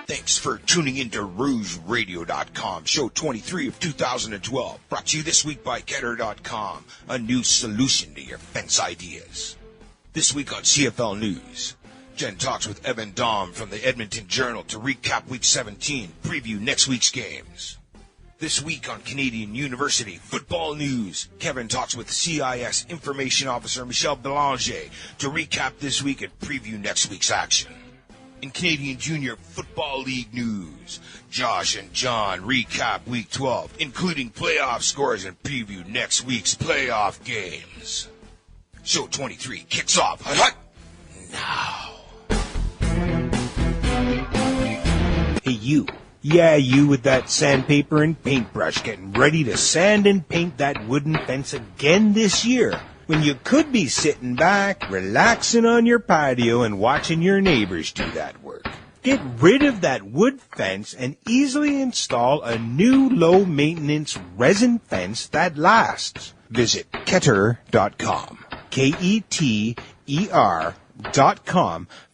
Thanks for tuning into RougeRadio.com, Show 23 of 2012. Brought to you this week by Getter.com, a new solution to your fence ideas. This week on CFL News, Jenn talks with Evan Daum from the Edmonton Journal to recap Week 17, preview next week's games. This week on Canadian University Football News, Kevin talks with CIS Information Officer Michel Belanger to recap this week and preview next week's action. In Canadian Junior Football League news, Josh and John recap Week 12, including playoff scores and preview next week's playoff games. Show 23 kicks off now. Hey, you. Yeah, you with that sandpaper and paintbrush getting ready to sand and paint that wooden fence again this year, when you could be sitting back, relaxing on your patio and watching your neighbors do that work. Get rid of that wood fence and easily install a new low-maintenance resin fence that lasts. Visit Keter.com, Keter.com,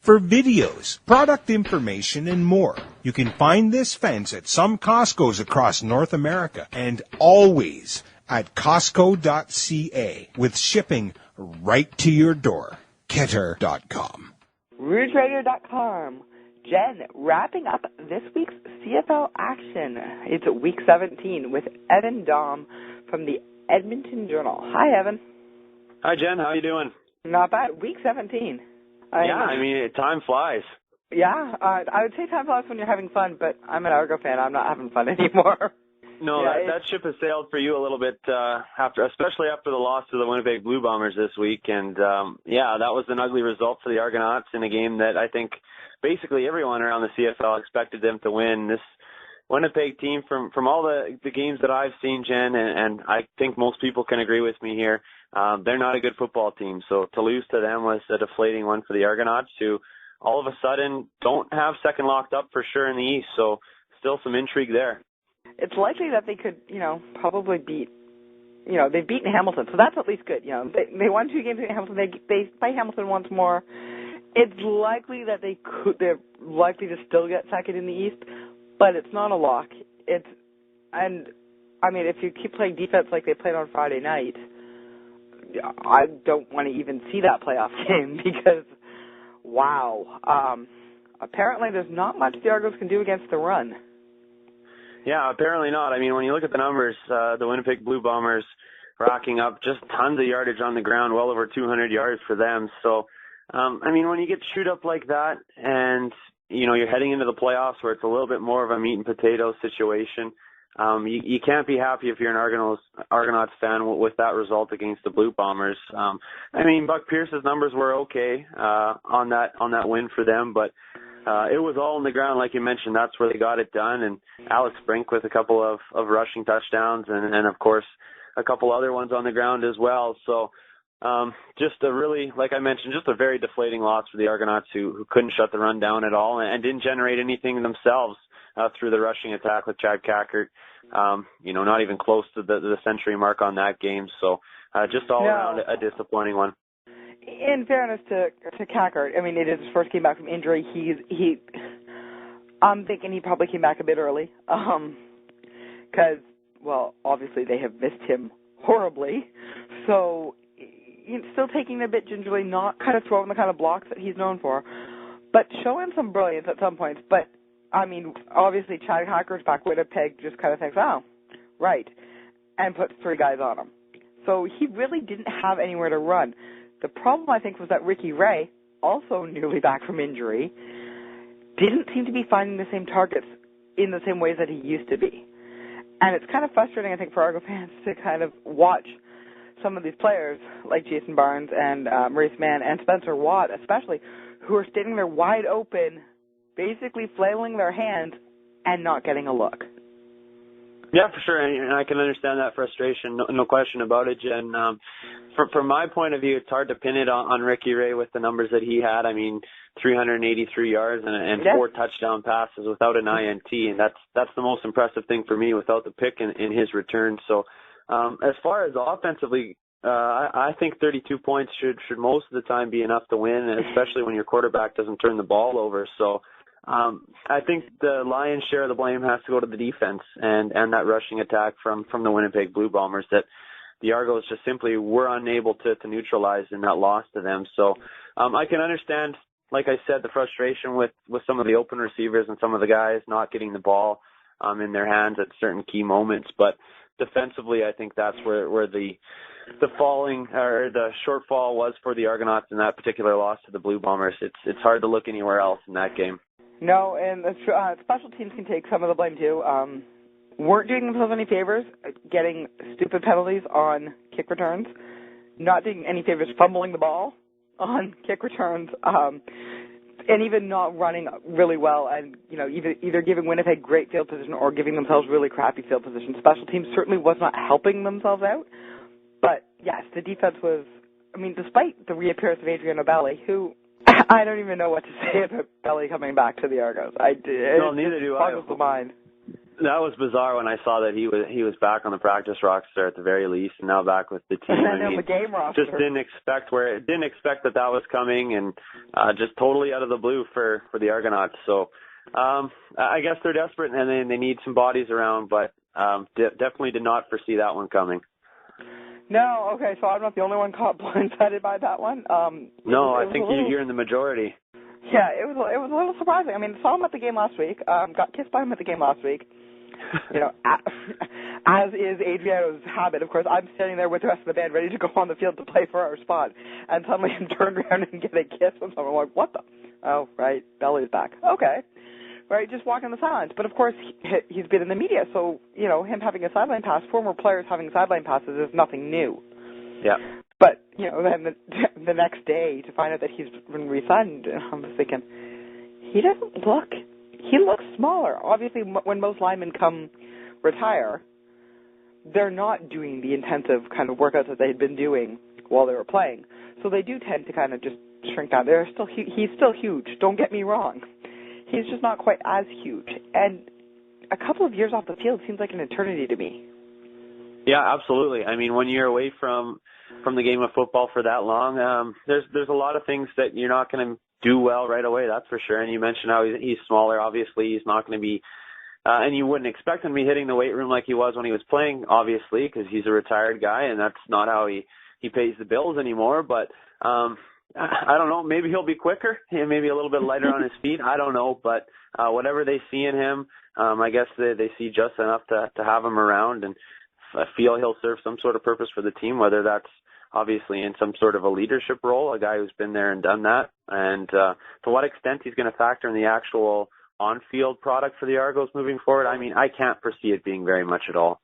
for videos, product information, and more. You can find this fence at some Costco's across North America and always at Costco.ca with shipping right to your door. Keter.com. RougeRadio.com. Jen, wrapping up this week's CFL action. It's Week 17 with Evan Daum from the Edmonton Journal. Hi, Evan. Hi, Jen. How you doing? Not bad. Week 17. Time flies. Yeah, I would say time flies when you're having fun, but I'm an Argo fan. I'm not having fun anymore. No, yeah, that ship has sailed for you a little bit especially after the loss to the Winnipeg Blue Bombers this week. And, that was an ugly result for the Argonauts in a game that I think basically everyone around the CFL expected them to win. This Winnipeg team, from all the games that I've seen, Jen, and I think most people can agree with me here, they're not a good football team. So to lose to them was a deflating one for the Argonauts, who all of a sudden don't have second locked up for sure in the East. So still some intrigue there. It's likely that they could, probably beat, they've beaten Hamilton, so that's at least good. They won 2 games against Hamilton. They play Hamilton once more. It's likely that they're likely to still get second in the East, but it's not a lock. If you keep playing defense like they played on Friday night, I don't want to even see that playoff game because, wow. Apparently there's not much the Argos can do against the run. Yeah, apparently not. I mean, when you look at the numbers, the Winnipeg Blue Bombers racking up just tons of yardage on the ground, well over 200 yards for them. So, when you get chewed up like that and, you're heading into the playoffs where it's a little bit more of a meat and potatoes situation, you can't be happy if you're an Argonauts fan with that result against the Blue Bombers. Buck Pierce's numbers were okay on that win for them, but it was all on the ground, like you mentioned. That's where they got it done. And Alex Brink with a couple of rushing touchdowns and of course, a couple other ones on the ground as well. So just a really, like I mentioned, just a very deflating loss for the Argonauts who couldn't shut the run down at all and didn't generate anything themselves through the rushing attack with Chad Cackert. Not even close to the century mark on that game. So just all around a disappointing one. In fairness to Cackert, it is his first game back from injury. I'm thinking he probably came back a bit early, because, obviously they have missed him horribly. So he's still taking it a bit gingerly, not kind of throwing the kind of blocks that he's known for, but showing some brilliance at some points. But obviously Chad Cackert's back. Winnipeg just kind of thinks, oh, right, and puts 3 guys on him. So he really didn't have anywhere to run. The problem, I think, was that Ricky Ray, also newly back from injury, didn't seem to be finding the same targets in the same ways that he used to be. And it's kind of frustrating, I think, for Argo fans to kind of watch some of these players, like Jason Barnes and Maurice Mann and Spencer Watt especially, who are standing there wide open, basically flailing their hands and not getting a look. Yeah, for sure, and I can understand that frustration, no question about it, Jen. From my point of view, it's hard to pin it on Ricky Ray with the numbers that he had. 383 yards and 4 touchdown passes without an INT, and that's the most impressive thing for me without the pick in his return. So as far as offensively, I think 32 points should most of the time be enough to win, especially when your quarterback doesn't turn the ball over. So I think the lion's share of the blame has to go to the defense and that rushing attack from the Winnipeg Blue Bombers that the Argos just simply were unable to neutralize in that loss to them. So I can understand, like I said, the frustration with some of the open receivers and some of the guys not getting the ball in their hands at certain key moments. But defensively, I think that's where the falling or the shortfall was for the Argonauts in that particular loss to the Blue Bombers. It's hard to look anywhere else in that game. No, and special teams can take some of the blame too. Weren't doing themselves any favors getting stupid penalties on kick returns, not doing any favors fumbling the ball on kick returns, and even not running really well, and either giving Winnipeg great field position or giving themselves really crappy field position. Special teams certainly was not helping themselves out. But yes, the defense was. I mean, despite the reappearance of Adrian O'Belly, who I don't even know what to say about Belly coming back to the Argos. No, neither do I. Boggles the mind. That was bizarre when I saw that he was back on the practice roster at the very least, and now back with the team. I mean, the game roster. Just didn't expect that was coming, and just totally out of the blue for the Argonauts. So I guess they're desperate and they need some bodies around, but definitely did not foresee that one coming. No, okay, so I'm not the only one caught blindsided by that one. No, I think you're in the majority. Yeah, it was a little surprising. I mean, saw him at the game last week. Got kissed by him at the game last week. As is Adriano's habit, of course, I'm standing there with the rest of the band ready to go on the field to play for our spot, and suddenly I'm turned around and get a kiss from someone. I'm like, what the? Oh, right, Belly's back. Okay. Right, just walking the sidelines. But, of course, he's been in the media, so, him having a sideline pass, former players having sideline passes is nothing new. Yeah. But, then the next day to find out that he's been re-signed, I'm thinking, he looks smaller. Obviously, when most linemen retire, they're not doing the intensive kind of workouts that they had been doing while they were playing. So they do tend to kind of just shrink down. He's still huge, don't get me wrong. He's just not quite as huge. And a couple of years off the field seems like an eternity to me. Yeah, absolutely. I mean, when you're away from the game of football for that long, there's a lot of things that you're not going to do well right away, that's for sure. And you mentioned how he's smaller. Obviously, he's not going to be, and you wouldn't expect him to be hitting the weight room like he was when he was playing, obviously, because he's a retired guy, and that's not how he pays the bills anymore. But I don't know. Maybe he'll be quicker, maybe a little bit lighter on his feet. I don't know, but whatever they see in him, I guess they see just enough to have him around, and I feel he'll serve some sort of purpose for the team, whether that's obviously in some sort of a leadership role, a guy who's been there and done that, and to what extent he's going to factor in the actual on-field product for the Argos moving forward. I mean, I can't foresee it being very much at all.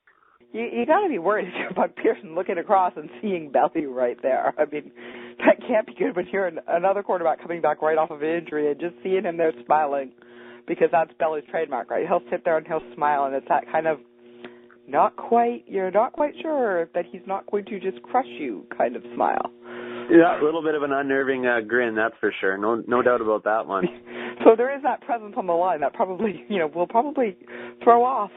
You got to be worried about Pearson looking across and seeing Belly right there. I mean, that can't be good when you're another quarterback coming back right off of an injury and just seeing him there smiling, because that's Belly's trademark, right? He'll sit there and he'll smile, and it's that kind of you're not quite sure that he's not going to just crush you kind of smile. Yeah, a little bit of an unnerving grin, that's for sure. No doubt about that one. So there is that presence on the line that probably, will probably throw off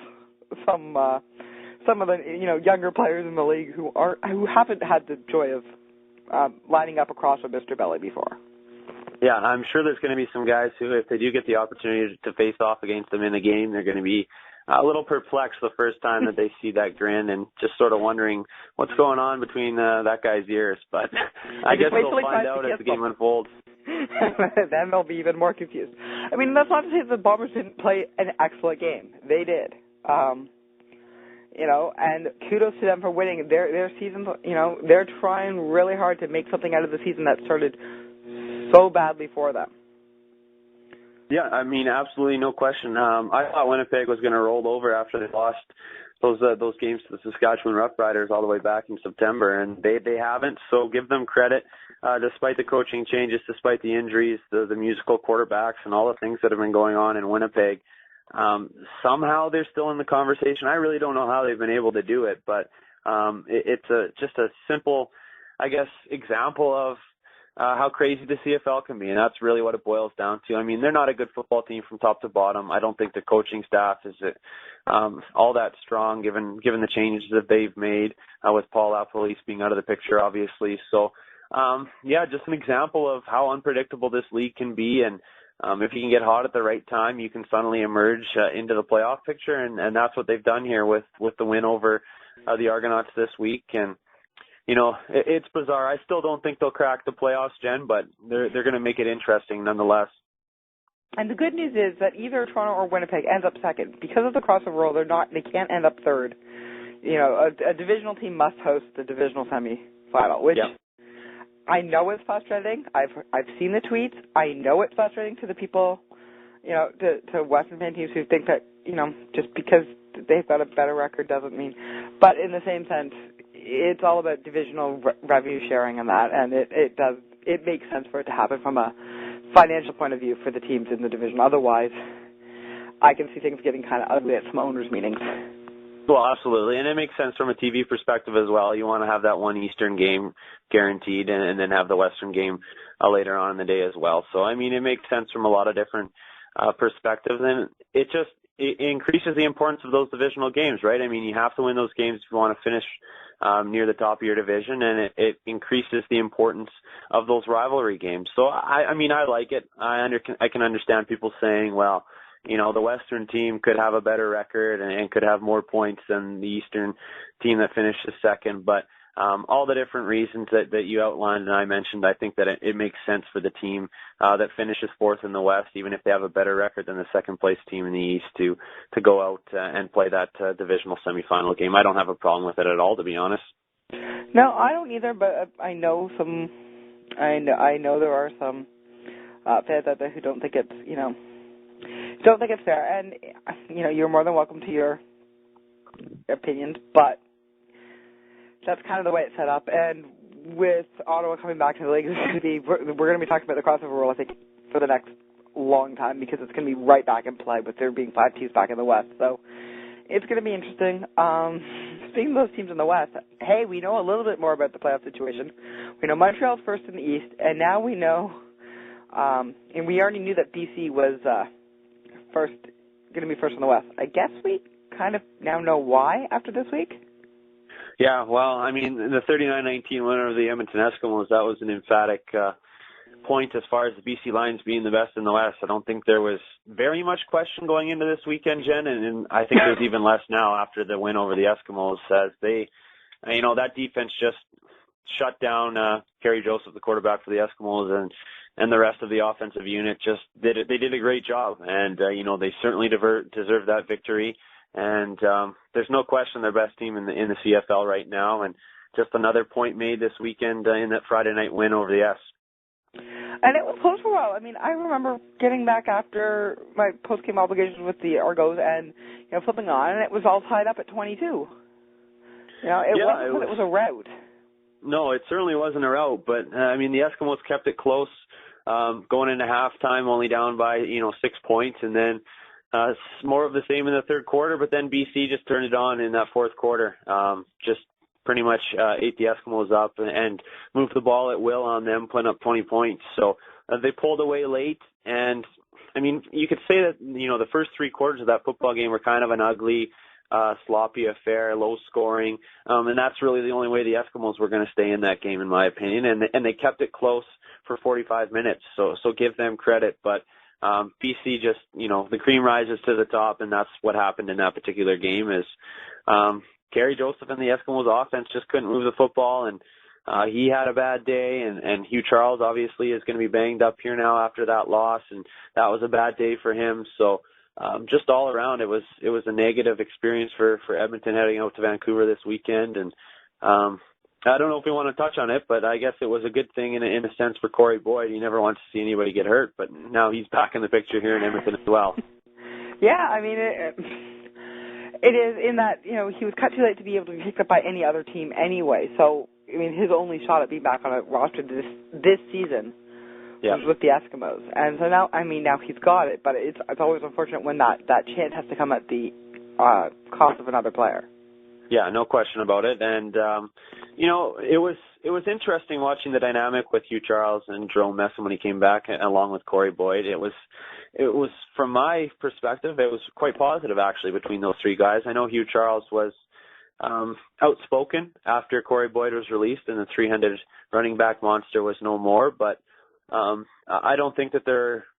some of the younger players in the league who haven't had the joy of lining up across with Mr. Belly before. Yeah, I'm sure there's going to be some guys who, if they do get the opportunity to face off against them in the game, they're going to be a little perplexed the first time that they see that grin and just sort of wondering what's going on between that guy's ears. But I guess we'll find out as the game unfolds. Then they'll be even more confused. I mean, that's not to say that the Bombers didn't play an excellent game. They did. And kudos to them for winning their season. They're trying really hard to make something out of the season that started so badly for them. Yeah, I mean, absolutely no question. I thought Winnipeg was going to roll over after they lost those games to the Saskatchewan Roughriders all the way back in September, and they haven't. So give them credit, despite the coaching changes, despite the injuries, the musical quarterbacks, and all the things that have been going on in Winnipeg. Somehow they're still in the conversation. I really don't know how they've been able to do it, but it's just a simple, I guess, example of how crazy the CFL can be, and that's really what it boils down to. I mean, they're not a good football team from top to bottom. I don't think the coaching staff is all that strong, given the changes that they've made with Paul LaPolice being out of the picture, obviously. So, just an example of how unpredictable this league can be, and if you can get hot at the right time, you can suddenly emerge into the playoff picture, and that's what they've done here with the win over the Argonauts this week. And it's bizarre. I still don't think they'll crack the playoffs, Jen, but they're going to make it interesting nonetheless. And the good news is that either Toronto or Winnipeg ends up second. Because of the crossover rule, they can't end up third. A divisional team must host the divisional semifinal, which I know is frustrating. I've seen the tweets. I know it's frustrating to the people, to Western fan teams who think that, just because they've got a better record doesn't mean. But in the same sense, it's all about divisional revenue sharing and that, and it makes sense for it to happen from a financial point of view for the teams in the division. Otherwise, I can see things getting kind of ugly at some owners' meetings. Well, absolutely, and it makes sense from a TV perspective as well. You want to have that one Eastern game guaranteed and then have the Western game later on in the day as well. So, I mean, it makes sense from a lot of different perspectives, and it increases the importance of those divisional games, right? I mean, you have to win those games if you want to finish near the top of your division, and it increases the importance of those rivalry games. So, I mean, I like it. I can understand people saying, well, the Western team could have a better record and could have more points than the Eastern team that finishes second. But all the different reasons that you outlined and I mentioned, I think that it makes sense for the team that finishes fourth in the West, even if they have a better record than the second-place team in the East, to go out and play that divisional semifinal game. I don't have a problem with it at all, to be honest. No, I don't either, but I know there are some fans out there who don't think it's, don't think it's fair. And, you're more than welcome to your opinions, but that's kind of the way it's set up. And with Ottawa coming back to the league, we're going to be talking about the crossover rule, I think, for the next long time, because it's going to be right back in play with there being 5 teams back in the West. So it's going to be interesting. Speaking of those teams in the West, hey, we know a little bit more about the playoff situation. We know Montreal's first in the East, and now we know, and we already knew that BC was going to be first in the West. I guess we kind of now know why after this week. Yeah, well, I mean, the 39-19 winner of the Edmonton Eskimos, that was an emphatic point as far as the BC Lions being the best in the West. I don't think there was very much question going into this weekend, Jen, and I think there's even less now after the win over the Eskimos, as they, that defense just shut down Kerry Joseph, the quarterback for the Eskimos, and the rest of the offensive unit just did it. They did a great job, and they certainly deserve that victory. And there's no question they're best team in the CFL right now, and just another point made this weekend in that Friday night win over the S. And it was close for a while. I mean, I remember getting back after my post-game obligations with the Argos and flipping on, and it was all tied up at 22. It was a rout. No, it certainly wasn't a rout, but I mean, the Eskimos kept it close going into halftime, only down by 6 points, and then more of the same in the third quarter, but then BC just turned it on in that fourth quarter. Just pretty much ate the Eskimos up and moved the ball at will on them, putting up 20 points. So they pulled away late, and I mean, you could say that, the first 3 quarters of that football game were kind of an ugly, sloppy affair, low scoring, and that's really the only way the Eskimos were going to stay in that game, in my opinion, and they kept it close for 45 minutes, so give them credit, but BC just, the cream rises to the top, and that's what happened in that particular game is Kerry Joseph and the Eskimos offense just couldn't move the football, and he had a bad day, and Hugh Charles obviously is going to be banged up here now after that loss, and that was a bad day for him. So just all around, it was a negative experience for Edmonton heading out to Vancouver this weekend, and I don't know if we want to touch on it, but I guess it was a good thing in a sense for Corey Boyd. He never wants to see anybody get hurt, but now he's back in the picture here in Edmonton as well. Yeah, I mean, it is in that, he was cut too late to be able to be picked up by any other team anyway. So, I mean, his only shot at being back on a roster this season was with the Eskimos. And so now he's got it, but it's always unfortunate when that chance has to come at the cost of another player. Yeah, no question about it. And, it was interesting watching the dynamic with Hugh Charles and Jerome Messam when he came back, along with Corey Boyd. It was from my perspective, it was quite positive actually between those 3 guys. I know Hugh Charles was outspoken after Corey Boyd was released and the 300 running back monster was no more, but I don't think that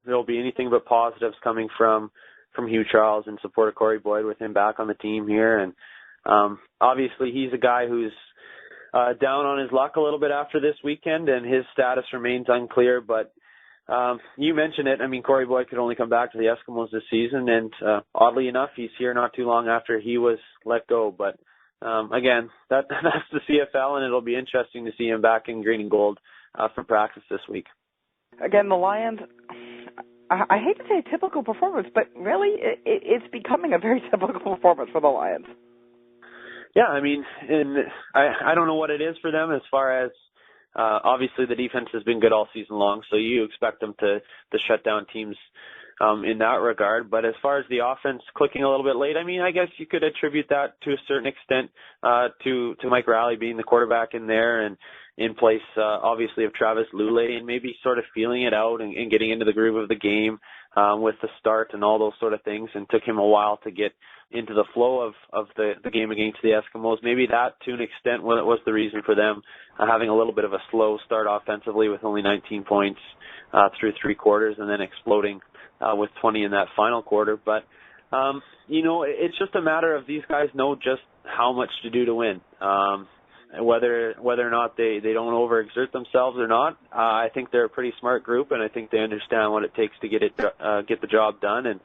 there'll be anything but positives coming from Hugh Charles in support of Corey Boyd with him back on the team here. And obviously he's a guy who's down on his luck a little bit after this weekend, and his status remains unclear. But you mentioned it. I mean, Corey Boyd could only come back to the Eskimos this season, and oddly enough, he's here not too long after he was let go. But again, that's the CFL, and it'll be interesting to see him back in green and gold for practice this week. Again, the Lions, I hate to say typical performance, but really it's becoming a very typical performance for the Lions. Yeah, I mean, I don't know what it is for them as far as obviously the defense has been good all season long, so you expect them to shut down teams in that regard. But as far as the offense clicking a little bit late, I mean, I guess you could attribute that to a certain extent to Mike Riley being the quarterback in there and in place, obviously, of Travis Lulay, and maybe sort of feeling it out and getting into the groove of the game with the start and all those sort of things, and took him a while to get into the flow of the game against the Eskimos. Maybe that, to an extent, was the reason for them having a little bit of a slow start offensively with only 19 points through three quarters and then exploding with 20 in that final quarter. But, it's just a matter of these guys know just how much to do to win. Whether or not they don't overexert themselves or not, I think they're a pretty smart group, and I think they understand what it takes to get the job done. And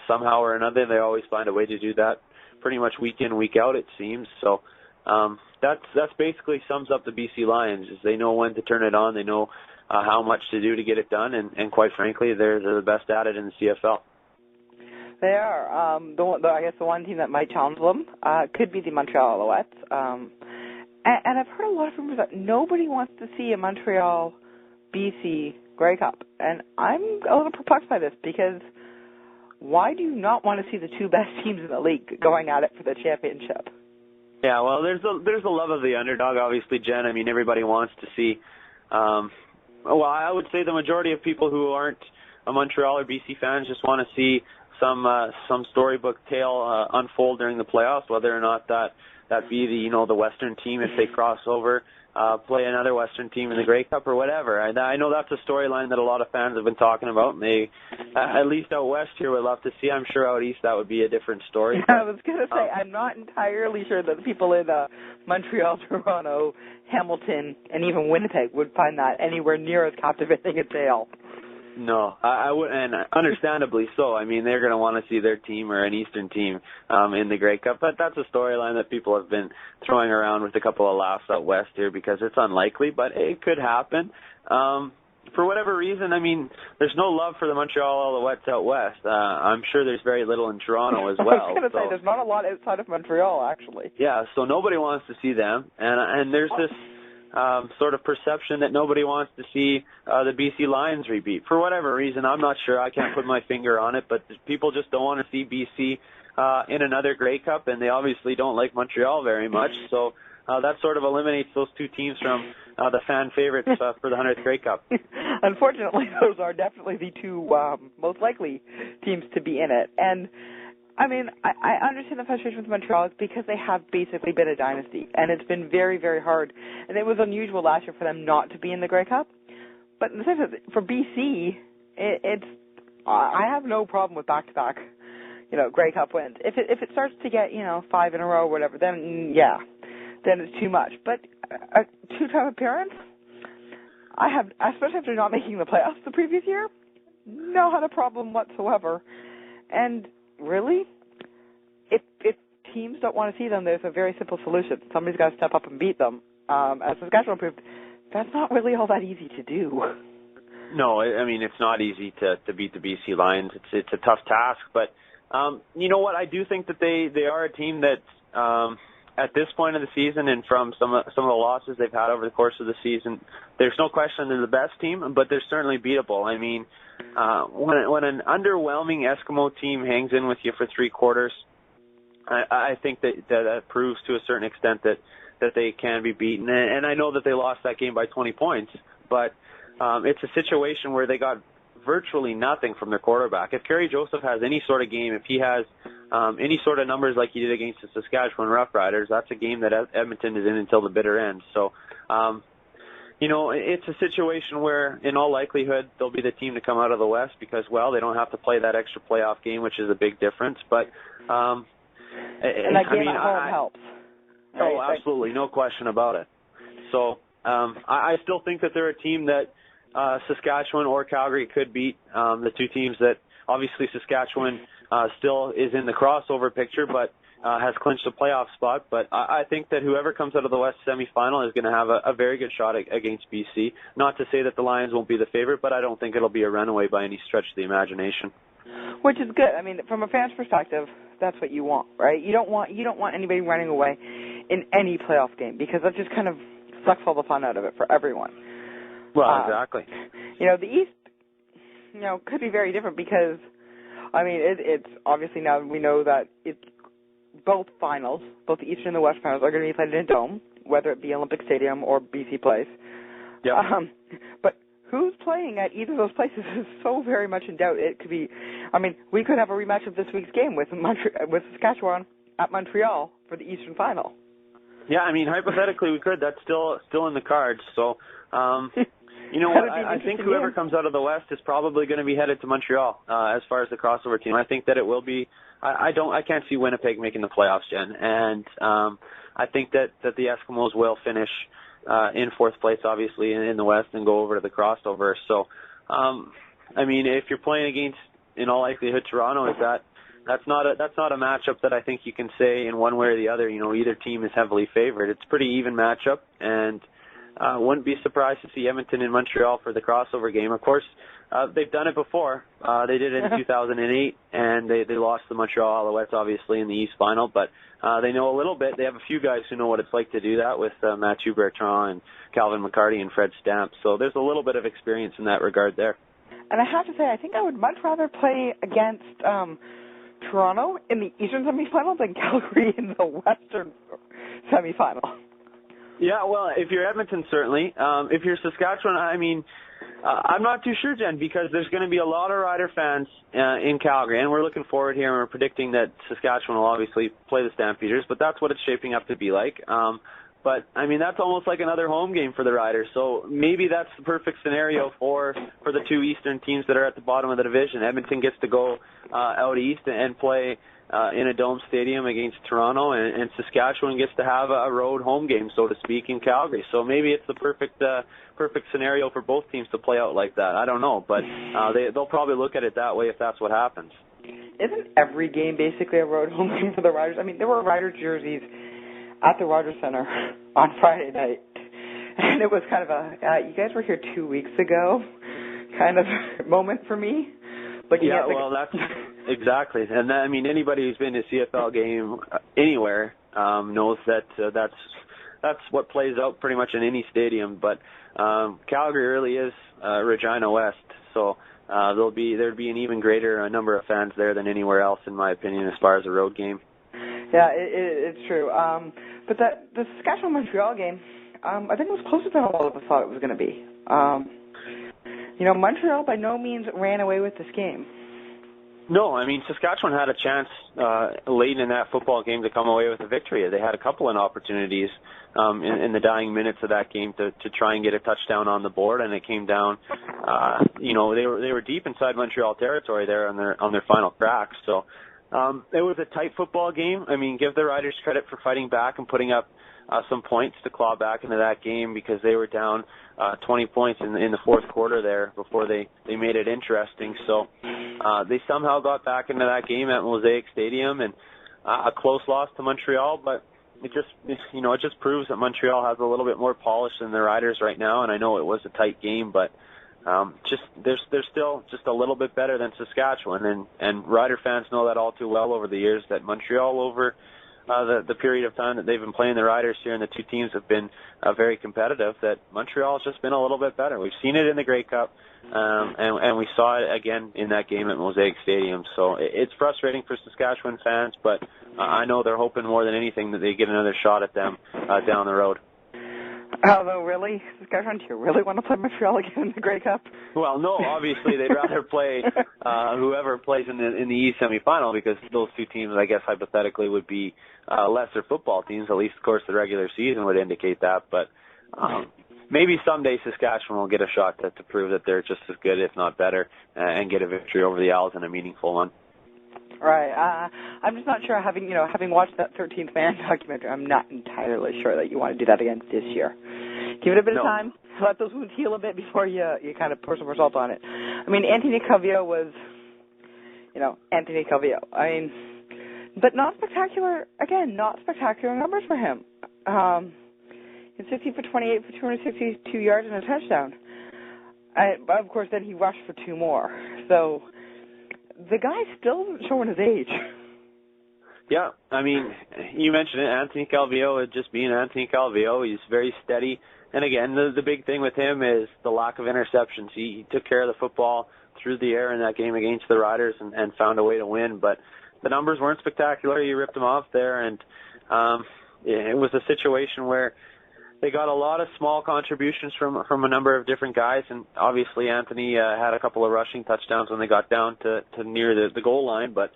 somehow or another, they always find a way to do that, pretty much week in, week out, it seems. So that's basically sums up the BC Lions. Is they know when to turn it on, they know how much to do to get it done, and quite frankly, they're the best at it in the CFL. They are. I guess the one team that might challenge them could be the Montreal Alouettes. And I've heard a lot of rumors that nobody wants to see a Montreal-BC Grey Cup. And I'm a little perplexed by this, because why do you not want to see the two best teams in the league going at it for the championship? Yeah, well, there's a love of the underdog, obviously, Jen. I mean, everybody wants to see, I would say the majority of people who aren't a Montreal or BC fans just want to see some storybook tale unfold during the playoffs, whether or not that be the Western team if they cross over, play another Western team in the Grey Cup or whatever. I know that's a storyline that a lot of fans have been talking about, and they, at least out west here, would love to see. I'm sure out east that would be a different story. I was going to say, I'm not entirely sure that the people in Montreal, Toronto, Hamilton, and even Winnipeg would find that anywhere near as captivating a tale. No, I would, and understandably so. I mean, they're going to want to see their team or an Eastern team in the Grey Cup, but that's a storyline that people have been throwing around with a couple of laughs out west here, because it's unlikely, but it could happen. For whatever reason, I mean, there's no love for the Montreal Alouettes out west. I'm sure there's very little in Toronto as well. I was going to say, there's not a lot outside of Montreal, actually. Yeah, so nobody wants to see them, and there's this sort of perception that nobody wants to see the BC Lions repeat. For whatever reason, I'm not sure. I can't put my finger on it, but people just don't want to see BC in another Grey Cup, and they obviously don't like Montreal very much. So that sort of eliminates those two teams from the fan favorites for the 100th Grey Cup. Unfortunately, those are definitely the two most likely teams to be in it. And I mean, I understand the frustration with Montreal because they have basically been a dynasty, and it's been very, very hard. And it was unusual last year for them not to be in the Grey Cup. But in the sense that for BC, I have no problem with back-to-back, Grey Cup wins. If it starts to get 5 in a row or whatever, then then it's too much. But a two-time appearance, especially after not making the playoffs the previous year, no had a problem whatsoever. And really, if teams don't want to see them, there's a very simple solution. Somebody's got to step up and beat them. As Saskatchewan proved, that's not really all that easy to do. No, I mean, it's not easy to beat the BC Lions. It's a tough task. But you know what? I do think that they are a team that at this point of the season, and from some of the losses they've had over the course of the season, there's no question they're the best team, but they're certainly beatable. I mean, when an underwhelming Eskimo team hangs in with you for three quarters, I think that proves to a certain extent that they can be beaten. And I know that they lost that game by 20 points, but it's a situation where they got virtually nothing from their quarterback. If Kerry Joseph has any sort of game, if he has any sort of numbers like he did against the Saskatchewan Roughriders, that's a game that Edmonton is in until the bitter end. So it's a situation where, in all likelihood, they'll be the team to come out of the West because, well, they don't have to play that extra playoff game, which is a big difference. But and that game at home helps. Right? Oh, absolutely, no question about it. So I still think that they're a team that Saskatchewan or Calgary could beat. The two teams that, obviously, Saskatchewan still is in the crossover picture, but has clinched a playoff spot. But I think that whoever comes out of the West semifinal is going to have a very good shot against BC. Not to say that the Lions won't be the favorite, but I don't think it'll be a runaway by any stretch of the imagination. Which is good. I mean, from a fan's perspective, that's what you want, right? You don't want anybody running away in any playoff game because that just kind of sucks all the fun out of it for everyone. Well, exactly. The East, could be very different because, I mean, it's obviously now we know that both finals, both the Eastern and the West finals, are going to be played in a dome, whether it be Olympic Stadium or BC Place. Yep. But who's playing at either of those places is so very much in doubt. It could be, I mean, we could have a rematch of this week's game with Saskatchewan at Montreal for the Eastern final. Yeah, I mean, hypothetically we could. That's still in the cards. So, you know what? I think whoever comes out of the West is probably going to be headed to Montreal as far as the crossover team. I think that it will be. I can't see Winnipeg making the playoffs, Jen, and I think that the Eskimos will finish in fourth place, obviously, in the West and go over to the crossover. So, I mean, if you're playing against, in all likelihood, Toronto, that's not a matchup that I think you can say in one way or the other. Either team is heavily favored. It's a pretty even matchup, and wouldn't be surprised to see Edmonton and Montreal for the crossover game. Of course, they've done it before. They did it in 2008, and they lost the Montreal Alouettes, obviously, in the East Final. But they know a little bit. They have a few guys who know what it's like to do that with Mathieu Bertrand and Calvin McCarty and Fred Stamp. So there's a little bit of experience in that regard there. And I have to say, I think I would much rather play against Toronto in the Eastern semifinal than Calgary in the Western semifinal. Yeah, well, if you're Edmonton, certainly. If you're Saskatchewan, I mean, I'm not too sure, Jen, because there's going to be a lot of Rider fans in Calgary, and we're looking forward here, and we're predicting that Saskatchewan will obviously play the Stampeders, but that's what it's shaping up to be like. But, I mean, that's almost like another home game for the Riders, so maybe that's the perfect scenario for the two Eastern teams that are at the bottom of the division. Edmonton gets to go out east and play in a dome stadium against Toronto, and Saskatchewan gets to have a road home game, so to speak, in Calgary. So maybe it's the perfect scenario for both teams to play out like that. I don't know, but they'll probably look at it that way if that's what happens. Isn't every game basically a road home game for the Riders? I mean, there were Riders jerseys at the Rogers Center on Friday night, and it was kind of you guys were here 2 weeks ago kind of moment for me. That's exactly. And I mean, anybody who's been to a CFL game anywhere knows that that's what plays out pretty much in any stadium. But Calgary really is Regina West, so there'd be an even greater number of fans there than anywhere else, in my opinion, as far as a road game. Yeah, it's true. But the Saskatchewan-Montreal game, I think it was closer than a lot of us thought it was going to be. Montreal by no means ran away with this game. No, I mean, Saskatchewan had a chance late in that football game to come away with a victory. They had a couple of opportunities in the dying minutes of that game to try and get a touchdown on the board, and it came down. They were deep inside Montreal territory there on their final crack. So it was a tight football game. I mean, give the Riders credit for fighting back and putting up some points to claw back into that game, because they were down 20 points in the fourth quarter there before they made it interesting. So they somehow got back into that game at Mosaic Stadium, and a close loss to Montreal, but it just proves that Montreal has a little bit more polish than the Riders right now. And I know it was a tight game, but they're still just a little bit better than Saskatchewan, and Rider fans know that all too well over the years, that Montreal, over the period of time that they've been playing the Riders here and the two teams have been very competitive, that Montreal has just been a little bit better. We've seen it in the Grey Cup, and we saw it again in that game at Mosaic Stadium. So it's frustrating for Saskatchewan fans, but I know they're hoping more than anything that they get another shot at them down the road. Although, really, Saskatchewan, do you really want to play Montreal again in the Grey Cup? Well, no, obviously they'd rather play whoever plays in the East semifinal, because those two teams, I guess, hypothetically would be lesser football teams. At least, of course, the regular season would indicate that. But maybe someday Saskatchewan will get a shot to prove that they're just as good, if not better, and get a victory over the Owls in a meaningful one. Right. I'm just not sure, having watched that 13th Man documentary, I'm not entirely sure that you want to do that again this year. Give it a bit of time. Let those wounds heal a bit before you kind of pour some salt on it. I mean, Anthony Calvillo was, Anthony Calvillo. I mean, but not spectacular, again, not spectacular numbers for him. He's 15 for 28 for 262 yards and a touchdown. But, of course, then he rushed for 2 more. So the guy's still showing his age. Yeah, I mean, you mentioned it, Anthony Calvillo, just being Anthony Calvillo. He's very steady. And again, the big thing with him is the lack of interceptions. He took care of the football through the air in that game against the Riders and found a way to win. But the numbers weren't spectacular. He ripped them off there. And it was a situation where they got a lot of small contributions from a number of different guys. And obviously Anthony had a couple of rushing touchdowns when they got down to near the goal line. But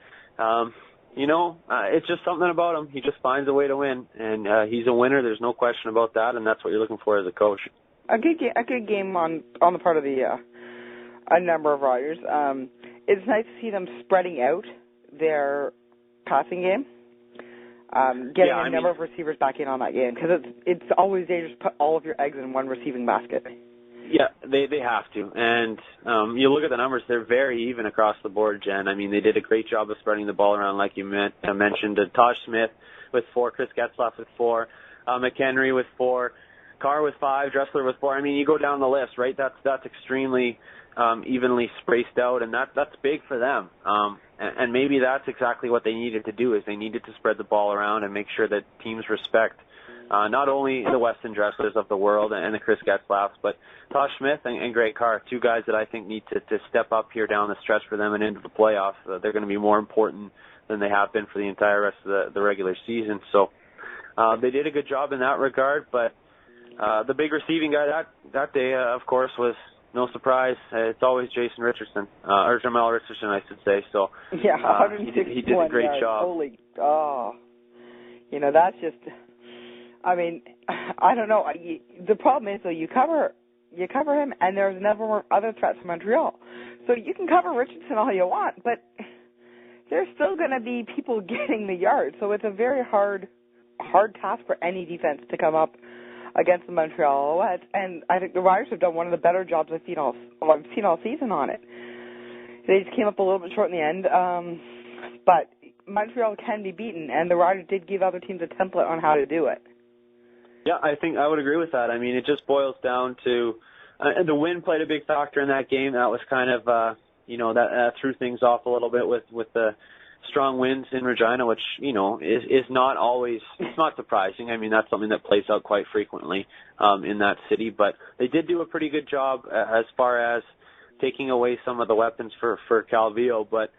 it's just something about him. He just finds a way to win, and he's a winner. There's no question about that, and that's what you're looking for as a coach. A good game on the part of a number of Riders. It's nice to see them spreading out their passing game, getting a number of receivers back in on that game, because it's always dangerous to put all of your eggs in one receiving basket. Yeah, they have to. And you look at the numbers, they're very even across the board, Jen. I mean, they did a great job of spreading the ball around, like you mentioned. Tosh Smith with 4, Chris Getzlaff with 4, McHenry with 4, Carr with 5, Dressler with 4. I mean, you go down the list, right? That's extremely evenly spaced out, and that's big for them. And maybe that's exactly what they needed to do, is they needed to spread the ball around and make sure that teams respect not only the Weston Dresslers of the world and the Chris Getzlaffs, but Tosh Smith and Greg Carr, 2 guys that I think need to step up here down the stretch for them and into the playoffs. They're going to be more important than they have been for the entire rest of the regular season. So they did a good job in that regard, but the big receiving guy that day, of course, was no surprise. It's always Jason Richardson, or Jamal Richardson, I should say. So yeah, he did a great job. That's just, I mean, I don't know. The problem is, though, you cover him, and there's never other threats from Montreal. So you can cover Richardson all you want, but there's still going to be people getting the yards. So it's a very hard task for any defense to come up against the Montreal Alouettes. And I think the Riders have done one of the better jobs I've seen all season on it. They just came up a little bit short in the end, but Montreal can be beaten, and the Riders did give other teams a template on how to do it. Yeah, I think I would agree with that. I mean, it just boils down to the wind played a big factor in that game. That was kind of, that threw things off a little bit with the strong winds in Regina, which, is not always, it's not surprising. I mean, that's something that plays out quite frequently in that city. But they did do a pretty good job as far as taking away some of the weapons for Calvillo. But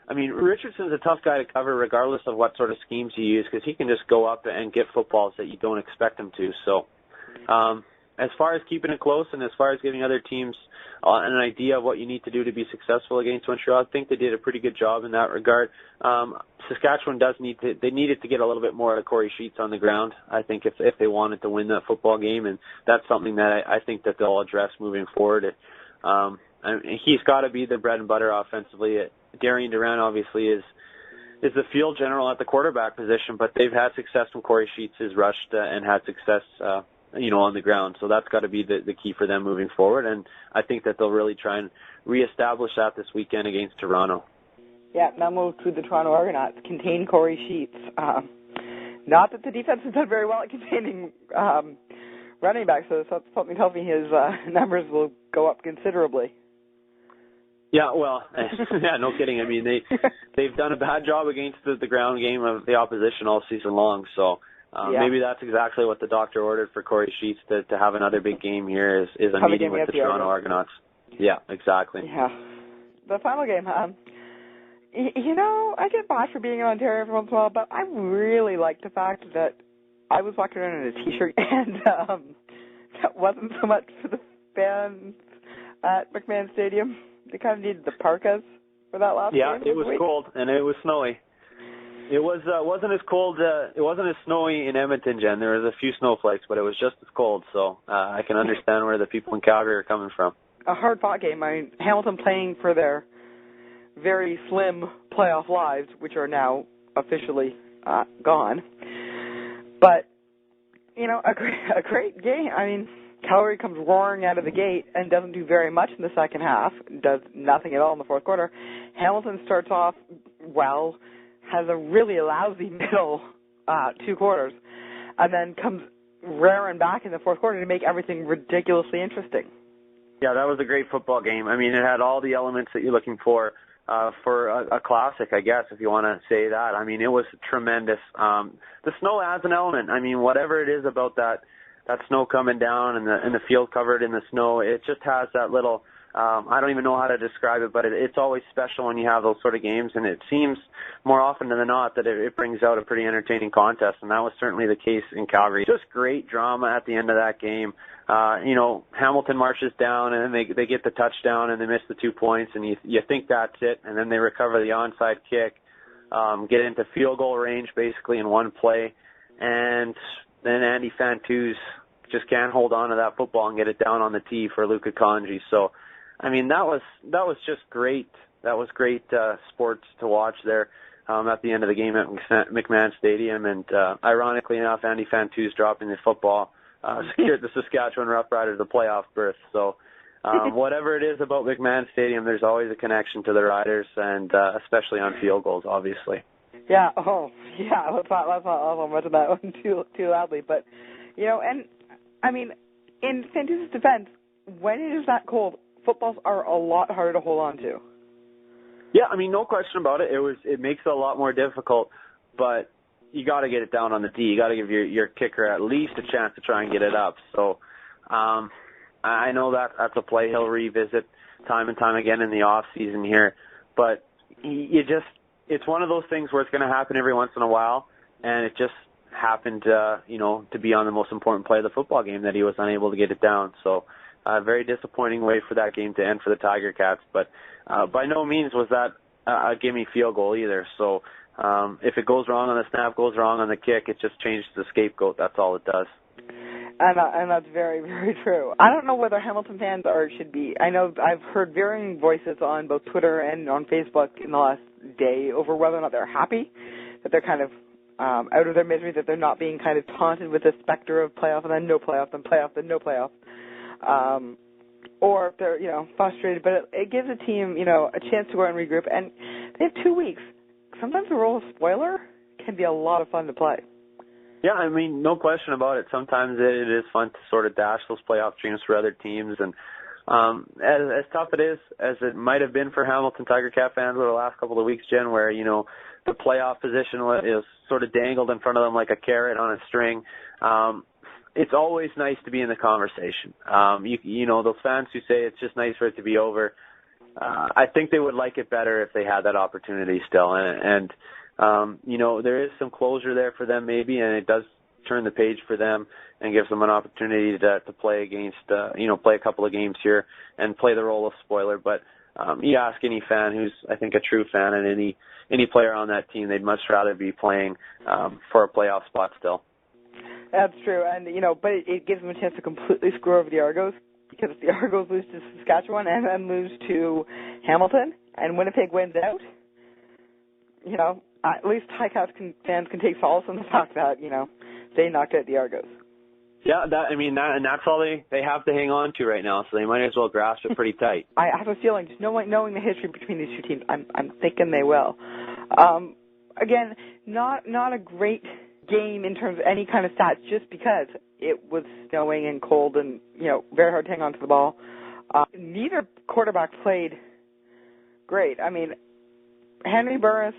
I mean, Richardson's a tough guy to cover regardless of what sort of schemes you use, because he can just go up and get footballs that you don't expect him to. So as far as keeping it close and as far as giving other teams an idea of what you need to do to be successful against Montreal, I think they did a pretty good job in that regard. Saskatchewan needed to get a little bit more of Corey Sheets on the ground, I think, if they wanted to win that football game, and that's something that I think that they'll address moving forward. He's got to be the bread and butter offensively. Darian Durant obviously is the field general at the quarterback position, but they've had success when Corey Sheets has rushed and had success, on the ground. So that's got to be the key for them moving forward, and I think that they'll really try and reestablish that this weekend against Toronto. Yeah, now move to the Toronto Argonauts. Contain Corey Sheets. Not that the defense has done very well at containing running backs, so something tells me his numbers will go up considerably. Yeah, well, yeah, no kidding. I mean, they've done a bad job against the ground game of the opposition all season long. So maybe that's exactly what the doctor ordered for Corey Sheets to have another big game here is a meeting with the Toronto Argonauts. Yeah, exactly. Yeah, the final game. I get by for being in Ontario every once in a while, but I really like the fact that I was walking around in a T-shirt, and that wasn't so much for the fans at McMahon Stadium. They kind of needed the parkas for that last game. Yeah, it was cold and it was snowy. It wasn't as cold. It wasn't as snowy in Edmonton, Jen. There was a few snowflakes, but it was just as cold. So I can understand where the people in Calgary are coming from. A hard-fought game. I mean, Hamilton playing for their very slim playoff lives, which are now officially gone. But a great game. I mean, Calgary comes roaring out of the gate and doesn't do very much in the second half. Does nothing at all in the fourth quarter. Hamilton starts off well, has a really lousy middle 2 quarters, and then comes raring back in the fourth quarter to make everything ridiculously interesting. Yeah, that was a great football game. I mean, it had all the elements that you're looking for a classic, I guess, if you want to say that. I mean, it was tremendous. The snow adds an element. I mean, whatever it is about that snow coming down and the field covered in the snow, it just has that little, I don't even know how to describe it, but it's always special when you have those sort of games, and it seems more often than not that it brings out a pretty entertaining contest, and that was certainly the case in Calgary. Just great drama at the end of that game. Hamilton marches down, and then they get the touchdown, and they miss the 2 points, and you think that's it, and then they recover the onside kick, get into field goal range basically in one play, and then Andy Fantuz just can't hold on to that football and get it down on the tee for Luka Kanji. So, I mean, that was just great. That was great sports to watch there at the end of the game at McMahon Stadium. And ironically enough, Andy Fantuz dropping the football secured the Saskatchewan Roughriders a playoff berth. So whatever it is about McMahon Stadium, there's always a connection to the Riders, and especially on field goals, obviously. Yeah. Oh, yeah. Let's not mention that one too loudly. But and I mean, in Fantuz's defense, when it is that cold, footballs are a lot harder to hold on to. Yeah, I mean, no question about it. It makes it a lot more difficult, but you got to get it down on the tee. You got to give your kicker at least a chance to try and get it up. So I know that's a play he'll revisit time and time again in the off season here, but it's one of those things where it's going to happen every once in a while, and it just happened to be on the most important play of the football game that he was unable to get it down. So a very disappointing way for that game to end for the Tiger Cats, but by no means was that a gimme field goal either. So if it goes wrong on the snap, goes wrong on the kick, it just changes the scapegoat. That's all it does. And that's very, very true. I don't know whether Hamilton fans should be. I know I've heard varying voices on both Twitter and on Facebook in the last day over whether or not they're happy, that they're kind of out of their misery, that they're not being kind of taunted with the specter of playoff and then no playoff, then playoff, then no playoff. Or if they're, frustrated. But it gives a team, a chance to go and regroup. And they have 2 weeks. Sometimes the role of spoiler can be a lot of fun to play. Yeah, I mean, no question about it. Sometimes it is fun to sort of dash those playoff dreams for other teams. And as tough it is, as it might have been for Hamilton Tiger Cat fans over the last couple of weeks, Jen, where, the playoff position is sort of dangled in front of them like a carrot on a string, it's always nice to be in the conversation. Those fans who say it's just nice for it to be over, I think they would like it better if they had that opportunity still. And there is some closure there for them maybe, and it does turn the page for them and gives them an opportunity to play against, play a couple of games here and play the role of spoiler. But you ask any fan who's, I think, a true fan, and any player on that team, they'd much rather be playing for a playoff spot still. That's true, and but it gives them a chance to completely screw over the Argos, because if the Argos lose to Saskatchewan and then lose to Hamilton, and Winnipeg wins out, at least Ticats fans can take solace in the fact that they knocked out the Argos. Yeah, and that's all they have to hang on to right now, so they might as well grasp it pretty tight. I have a feeling, just knowing the history between these two teams, I'm thinking they will. Again, not a great game in terms of any kind of stats, just because it was snowing and cold and very hard to hang on to the ball. Neither quarterback played great. I mean, Henry Burris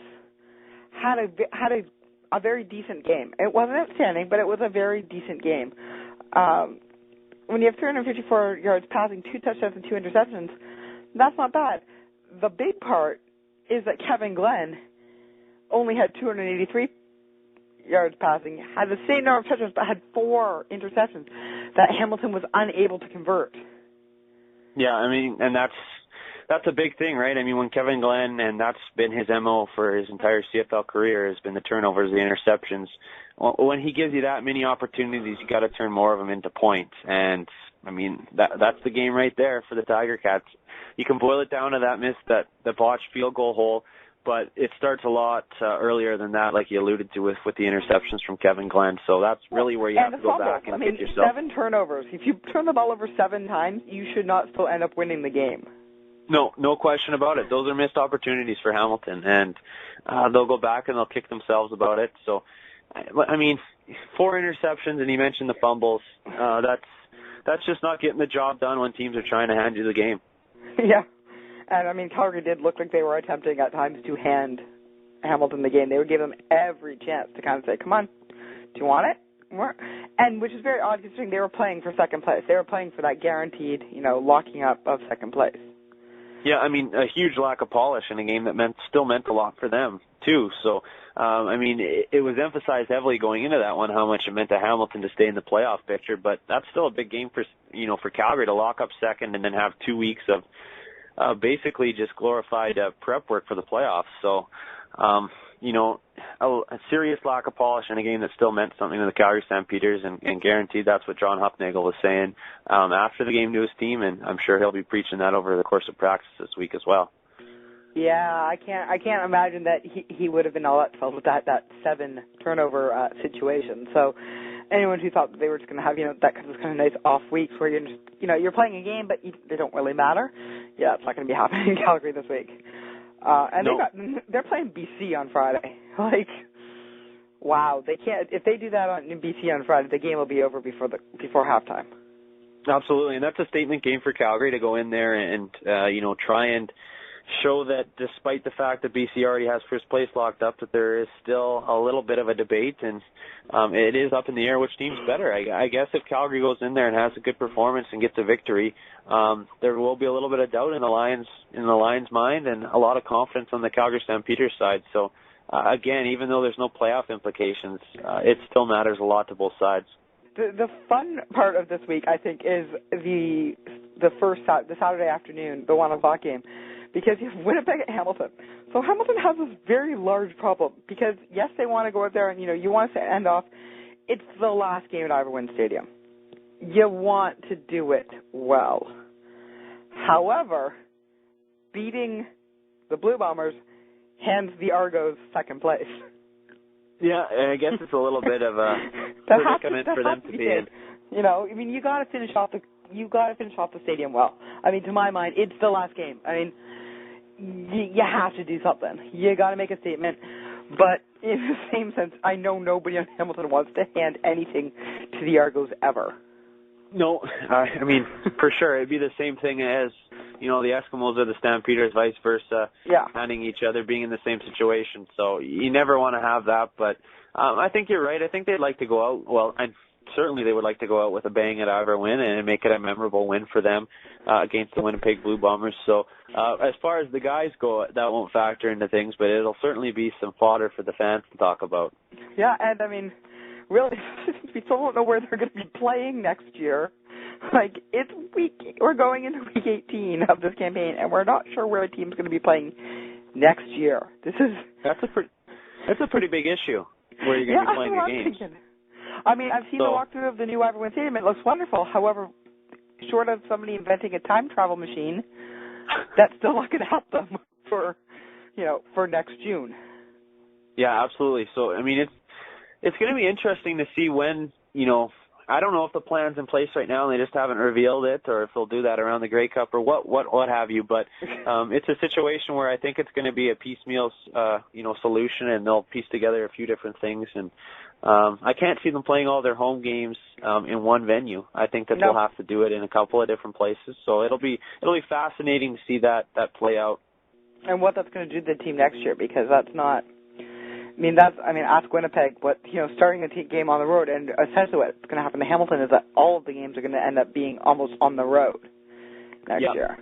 had a very decent game. It wasn't outstanding, but it was a very decent game. When you have 354 yards passing, 2 touchdowns and 2 interceptions, that's not bad. The big part is that Kevin Glenn only had 283 yards passing, had the same number of touchdowns, but had 4 interceptions that Hamilton was unable to convert. Yeah, I mean, and that's a big thing, right? I mean, when Kevin Glenn, and that's been his MO for his entire CFL career, has been the turnovers, the interceptions. When he gives you that many opportunities, you got to turn more of them into points. And I mean, that's the game right there for the Tiger Cats. You can boil it down to that botched field goal hole, but it starts a lot earlier than that, like you alluded to with the interceptions from Kevin Glenn. So that's really where you have to go back and get yourself. 7 turnovers. If you turn the ball over 7 times, you should not still end up winning the game. No question about it. Those are missed opportunities for Hamilton, and they'll go back and they'll kick themselves about it. So, I mean, 4 interceptions, and you mentioned the fumbles. That's just not getting the job done when teams are trying to hand you the game. Yeah. And, I mean, Calgary did look like they were attempting at times to hand Hamilton the game. They would give them every chance to kind of say, come on, do you want it? And which is very odd considering they were playing for second place. They were playing for that guaranteed, locking up of second place. Yeah, I mean, a huge lack of polish in a game that still meant a lot for them, too. So, I mean, it was emphasized heavily going into that one how much it meant to Hamilton to stay in the playoff picture, but that's still a big game for Calgary to lock up second and then have 2 weeks of basically just glorified prep work for the playoffs. So, a serious lack of polish in a game that still meant something to the Calgary Stampeders, and guaranteed that's what John Hufnagel was saying after the game to his team, and I'm sure he'll be preaching that over the course of practice this week as well. Yeah, I can't imagine that he would have been all that thrilled with that 7 turnover situation. So anyone who thought that they were just going to have that kind of nice off weeks where you're just you're playing a game but they don't really matter. Yeah, it's not going to be happening in Calgary this week. And they're playing BC on Friday. Like, wow, they can't. If they do that in BC on Friday, the game will be over before halftime. Absolutely, and that's a statement game for Calgary to go in there and try and show that despite the fact that BC already has first place locked up, that there is still a little bit of a debate, and it is up in the air which team's better. I guess if Calgary goes in there and has a good performance and gets a victory, there will be a little bit of doubt in the Lions' mind and a lot of confidence on the Calgary Stampeders side. So, again, even though there's no playoff implications, it still matters a lot to both sides. The fun part of this week, I think, is the Saturday afternoon, the 1 o'clock game. Because you have Winnipeg at Hamilton. So Hamilton has this very large problem because, yes, they want to go out there and, you want to end off. It's the last game at Iverwin Stadium. You want to do it well. However, beating the Blue Bombers hands the Argos second place. Yeah, I guess it's a little bit of a predicament for them to be in. You got to finish off the stadium well. I mean, to my mind, it's the last game. I mean, you have to do something. You got to make a statement. But in the same sense, I know nobody on Hamilton wants to hand anything to the Argos ever. No, I mean, for sure, it'd be the same thing as, the Eskimos or the Stampeders, vice versa, handing each other, being in the same situation. So you never want to have that. But I think you're right. I think they'd like to go out, well, and certainly they would like to go out with a bang at Iverwin and make it a memorable win for them against the Winnipeg Blue Bombers. So as far as the guys go, that won't factor into things, but it'll certainly be some fodder for the fans to talk about. Yeah, and I mean, really, we still don't know where they're going to be playing next year. Like, we're going into week 18 of this campaign, and we're not sure where the team's going to be playing next year. That's a pretty big issue where you're going to be playing your games. Thinking. I mean, I've seen the walkthrough of the new Iverwin Stadium. It looks wonderful. However, short of somebody inventing a time travel machine, that's still not going to help them for next June. Yeah, absolutely. So, I mean, it's going to be interesting to see when, I don't know if the plan's in place right now and they just haven't revealed it, or if they'll do that around the Grey Cup or what have you. But it's a situation where I think it's going to be a piecemeal, solution, and they'll piece together a few different things. And I can't see them playing all their home games in one venue. I think that they'll have to do it in a couple of different places. So it'll be fascinating to see that play out. And what that's going to do to the team next year, because that's not. Ask Winnipeg what, starting a game on the road, and essentially what's going to happen to Hamilton is that all of the games are going to end up being almost on the road next year.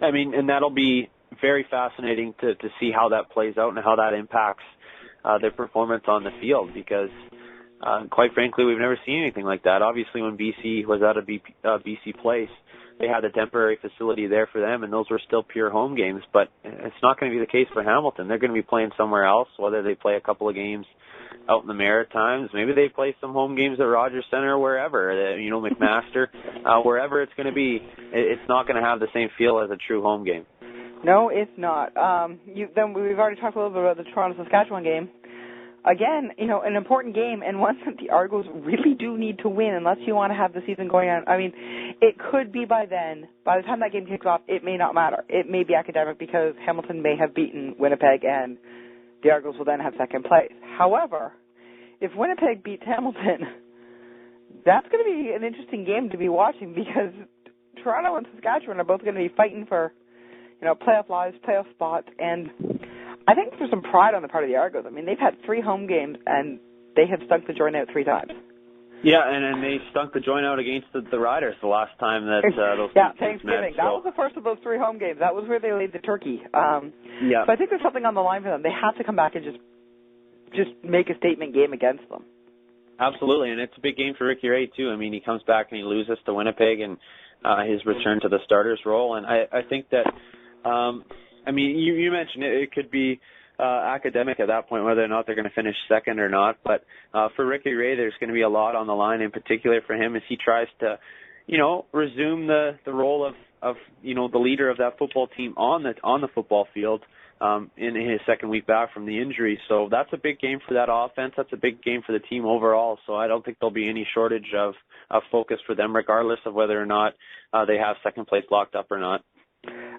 I mean, and that'll be very fascinating to see how that plays out and how that impacts their performance on the field, because quite frankly, we've never seen anything like that. Obviously, when BC was out of BC Place, they had a temporary facility there for them, and those were still pure home games. But it's not going to be the case for Hamilton. They're going to be playing somewhere else, whether they play a couple of games out in the Maritimes. Maybe they play some home games at Rogers Centre or wherever, McMaster, wherever it's going to be. It's not going to have the same feel as a true home game. No, it's not. Then we've already talked a little bit about the Toronto-Saskatchewan game. Again, an important game, and one that the Argos really do need to win unless you want to have the season going on. I mean, it could be by the time that game kicks off, it may not matter. It may be academic because Hamilton may have beaten Winnipeg, and the Argos will then have second place. However, if Winnipeg beats Hamilton, that's going to be an interesting game to be watching because Toronto and Saskatchewan are both going to be fighting for, playoff lives, playoff spots, and I think there's some pride on the part of the Argos. I mean, they've had 3 home games, and they have stunk the joint out 3 times. Yeah, and they stunk the joint out against the Riders the last time that those yeah, two teams Thanksgiving. met. That was the first of those 3 home games. That was where they laid the turkey. Yeah. So I think there's something on the line for them. They have to come back and just make a statement game against them. Absolutely, and it's a big game for Ricky Ray, too. I mean, he comes back and he loses to Winnipeg and his return to the starter's role. And I think that, you mentioned it could be academic at that point, whether or not they're going to finish second or not. But for Ricky Ray, there's going to be a lot on the line, in particular for him, as he tries to, resume the role of the leader of that football team on the football field in his second week back from the injury. So that's a big game for that offense. That's a big game for the team overall. So I don't think there'll be any shortage of focus for them, regardless of whether or not they have second place locked up or not.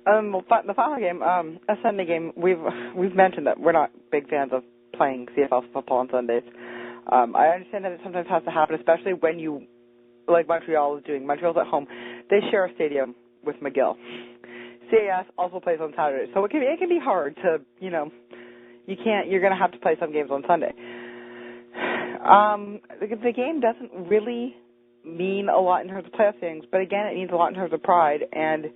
The final game, a Sunday game, we've mentioned that we're not big fans of playing CFL football on Sundays. I understand that it sometimes has to happen, especially when you, like Montreal is doing. Montreal's at home. They share a stadium with McGill. CAS also plays on Saturday, so it can be hard to, you're going to have to play some games on Sunday. The game doesn't really mean a lot in terms of playoff things, but again, it means a lot in terms of pride, and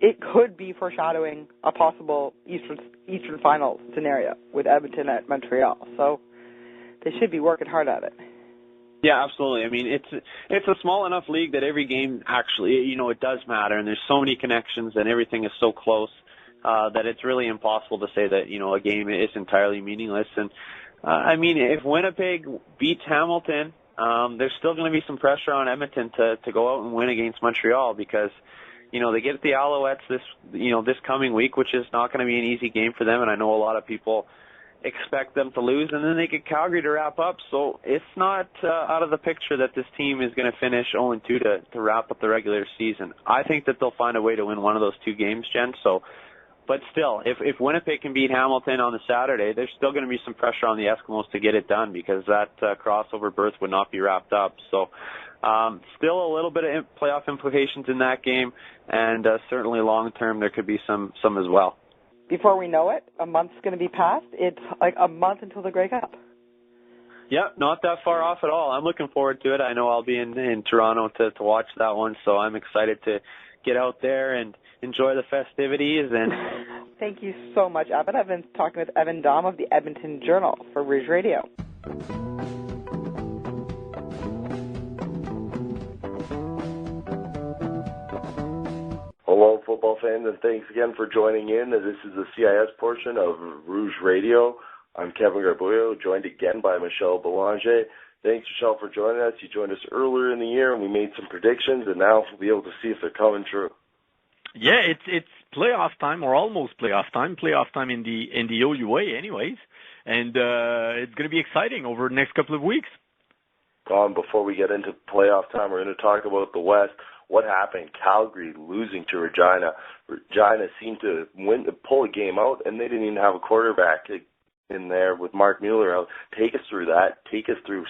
it could be foreshadowing a possible Eastern Finals scenario with Edmonton at Montreal. So they should be working hard at it. Yeah, absolutely. I mean, it's a small enough league that every game actually, it does matter, and there's so many connections, and everything is so close that it's really impossible to say that, a game is entirely meaningless. And, if Winnipeg beats Hamilton, there's still going to be some pressure on Edmonton to go out and win against Montreal because, they get the Alouettes this coming week, which is not going to be an easy game for them, and I know a lot of people expect them to lose, and then they get Calgary to wrap up. So it's not out of the picture that this team is going to finish 0-2 to wrap up the regular season. I think that they'll find a way to win one of those 2 games, Jen. So, but still, if Winnipeg can beat Hamilton on the Saturday, there's still going to be some pressure on the Eskimos to get it done because that crossover berth would not be wrapped up. So still a little bit of playoff implications in that game, and certainly long term there could be some as well. Before we know it, a month's going to be passed. It's like a month until the Grey Cup. Yeah, not that far off at all. I'm looking forward to it. I know I'll be in Toronto to watch that one, so I'm excited to get out there and enjoy the festivities. And Thank you so much, Evan. I've been talking with Evan Daum of the Edmonton Journal for Rouge Radio. Hello, football fans, and thanks again for joining in. This is the CIS portion of Rouge Radio. I'm Kevin Garbuio, joined again by Michel Belanger. Thanks, Michel, for joining us. You joined us earlier in the year, and we made some predictions, and now we'll be able to see if they're coming true. Yeah, it's playoff time, or almost playoff time. Playoff time in the OUA, anyways, and it's going to be exciting over the next couple of weeks. Before we get into playoff time, we're going to talk about the West. What happened? Calgary losing to Regina. Regina seemed to pull a game out, and they didn't even have a quarterback in there with Mark Mueller out. Take us through that. Take us through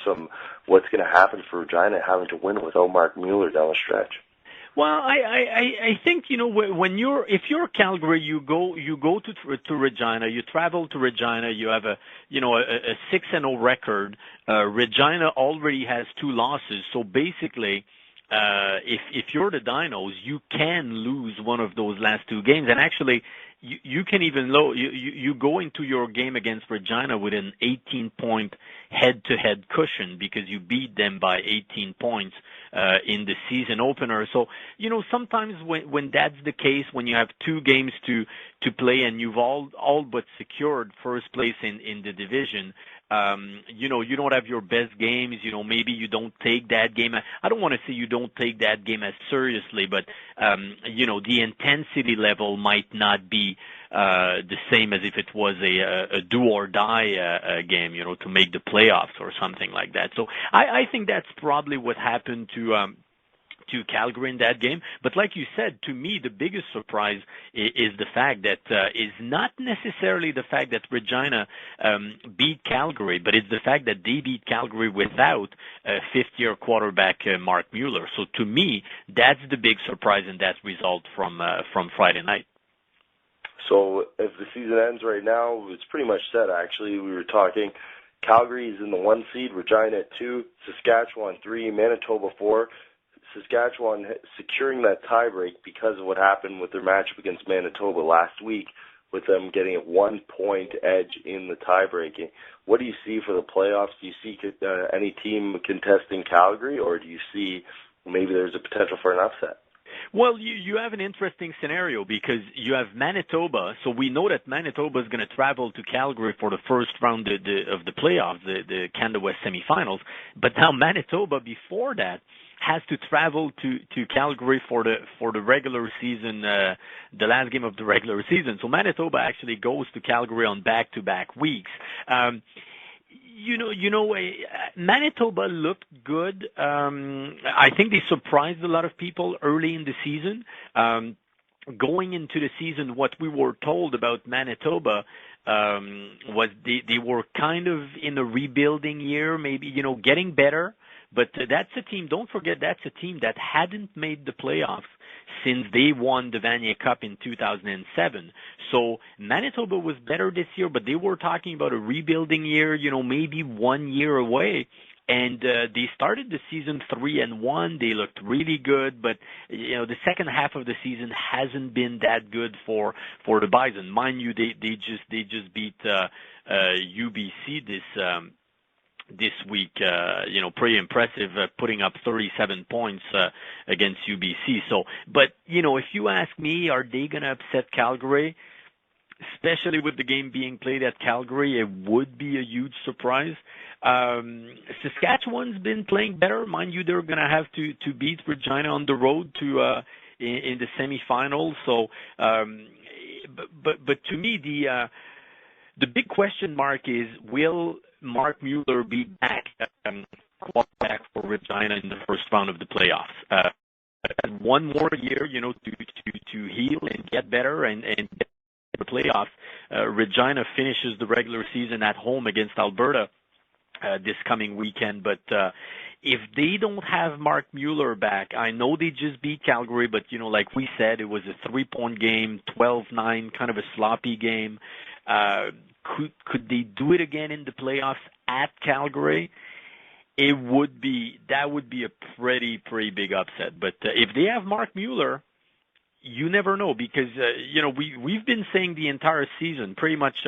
what's going to happen for Regina having to win without Mark Mueller down the stretch. Well, I think if you're Calgary, you go to Regina, you travel to Regina, you have a 6-0 record. Regina already has 2 losses, so basically. If you're the Dinos, you can lose one of those last 2 games, and actually, you can even you go into your game against Regina with an 18-point head-to-head cushion because you beat them by 18 points in the season opener. So, sometimes when that's the case, when you have 2 games to play and you've all but secured first place in the division, you don't have your best games, maybe you don't take that game. I don't want to say you don't take that game as seriously, but, the intensity level might not be the same as if it was a do-or-die game, to make the playoffs or something like that. So I think that's probably what happened to Calgary in that game. But like you said, to me, the biggest surprise is the fact that is not necessarily the fact that Regina beat Calgary, but it's the fact that they beat Calgary without fifth-year quarterback Mark Mueller. So to me, that's the big surprise in that result from Friday night. So if the season ends right now, it's pretty much set, actually. We were talking Calgary is in the 1 seed, Regina at 2, Saskatchewan 3, Manitoba 4. Saskatchewan securing that tiebreak because of what happened with their matchup against Manitoba last week, with them getting a 1-point edge in the tiebreaking. What do you see for the playoffs? Do you see any team contesting Calgary, or do you see maybe there's a potential for an upset? Well, you have an interesting scenario because you have Manitoba, so we know that Manitoba is going to travel to Calgary for the first round of the playoffs, the Canada West semifinals. But now Manitoba, before that, has to travel to Calgary for the regular season, the last game of the regular season. So Manitoba actually goes to Calgary on back-to-back weeks. Manitoba looked good. I think they surprised a lot of people early in the season. Going into the season, what we were told about Manitoba was they were kind of in a rebuilding year, maybe, getting better. But that's a team, don't forget, that's a team that hadn't made the playoffs since they won the Vanier Cup in 2007. So Manitoba was better this year, but they were talking about a rebuilding year, maybe 1 year away. And they started the season 3-1. They looked really good, but the second half of the season hasn't been that good for the Bison. Mind you, they just beat UBC this week, pretty impressive, putting up 37 points against UBC. So, but, if you ask me, are they going to upset Calgary, especially with the game being played at Calgary, it would be a huge surprise. Saskatchewan's been playing better. Mind you, they're going to have to beat Regina on the road to in the semifinals. So, but to me, the big question mark is, will Mark Mueller be back for Regina in the first round of the playoffs? One more year, to heal and get better and get the playoffs. Regina finishes the regular season at home against Alberta this coming weekend, but if they don't have Mark Mueller back, I know they just beat Calgary, but like we said, it was a 3-point game, 12-9, kind of a sloppy game. Could they do it again in the playoffs at Calgary? That would be a pretty big upset. But if they have Mark Mueller, you never know, because we've been saying the entire season, pretty much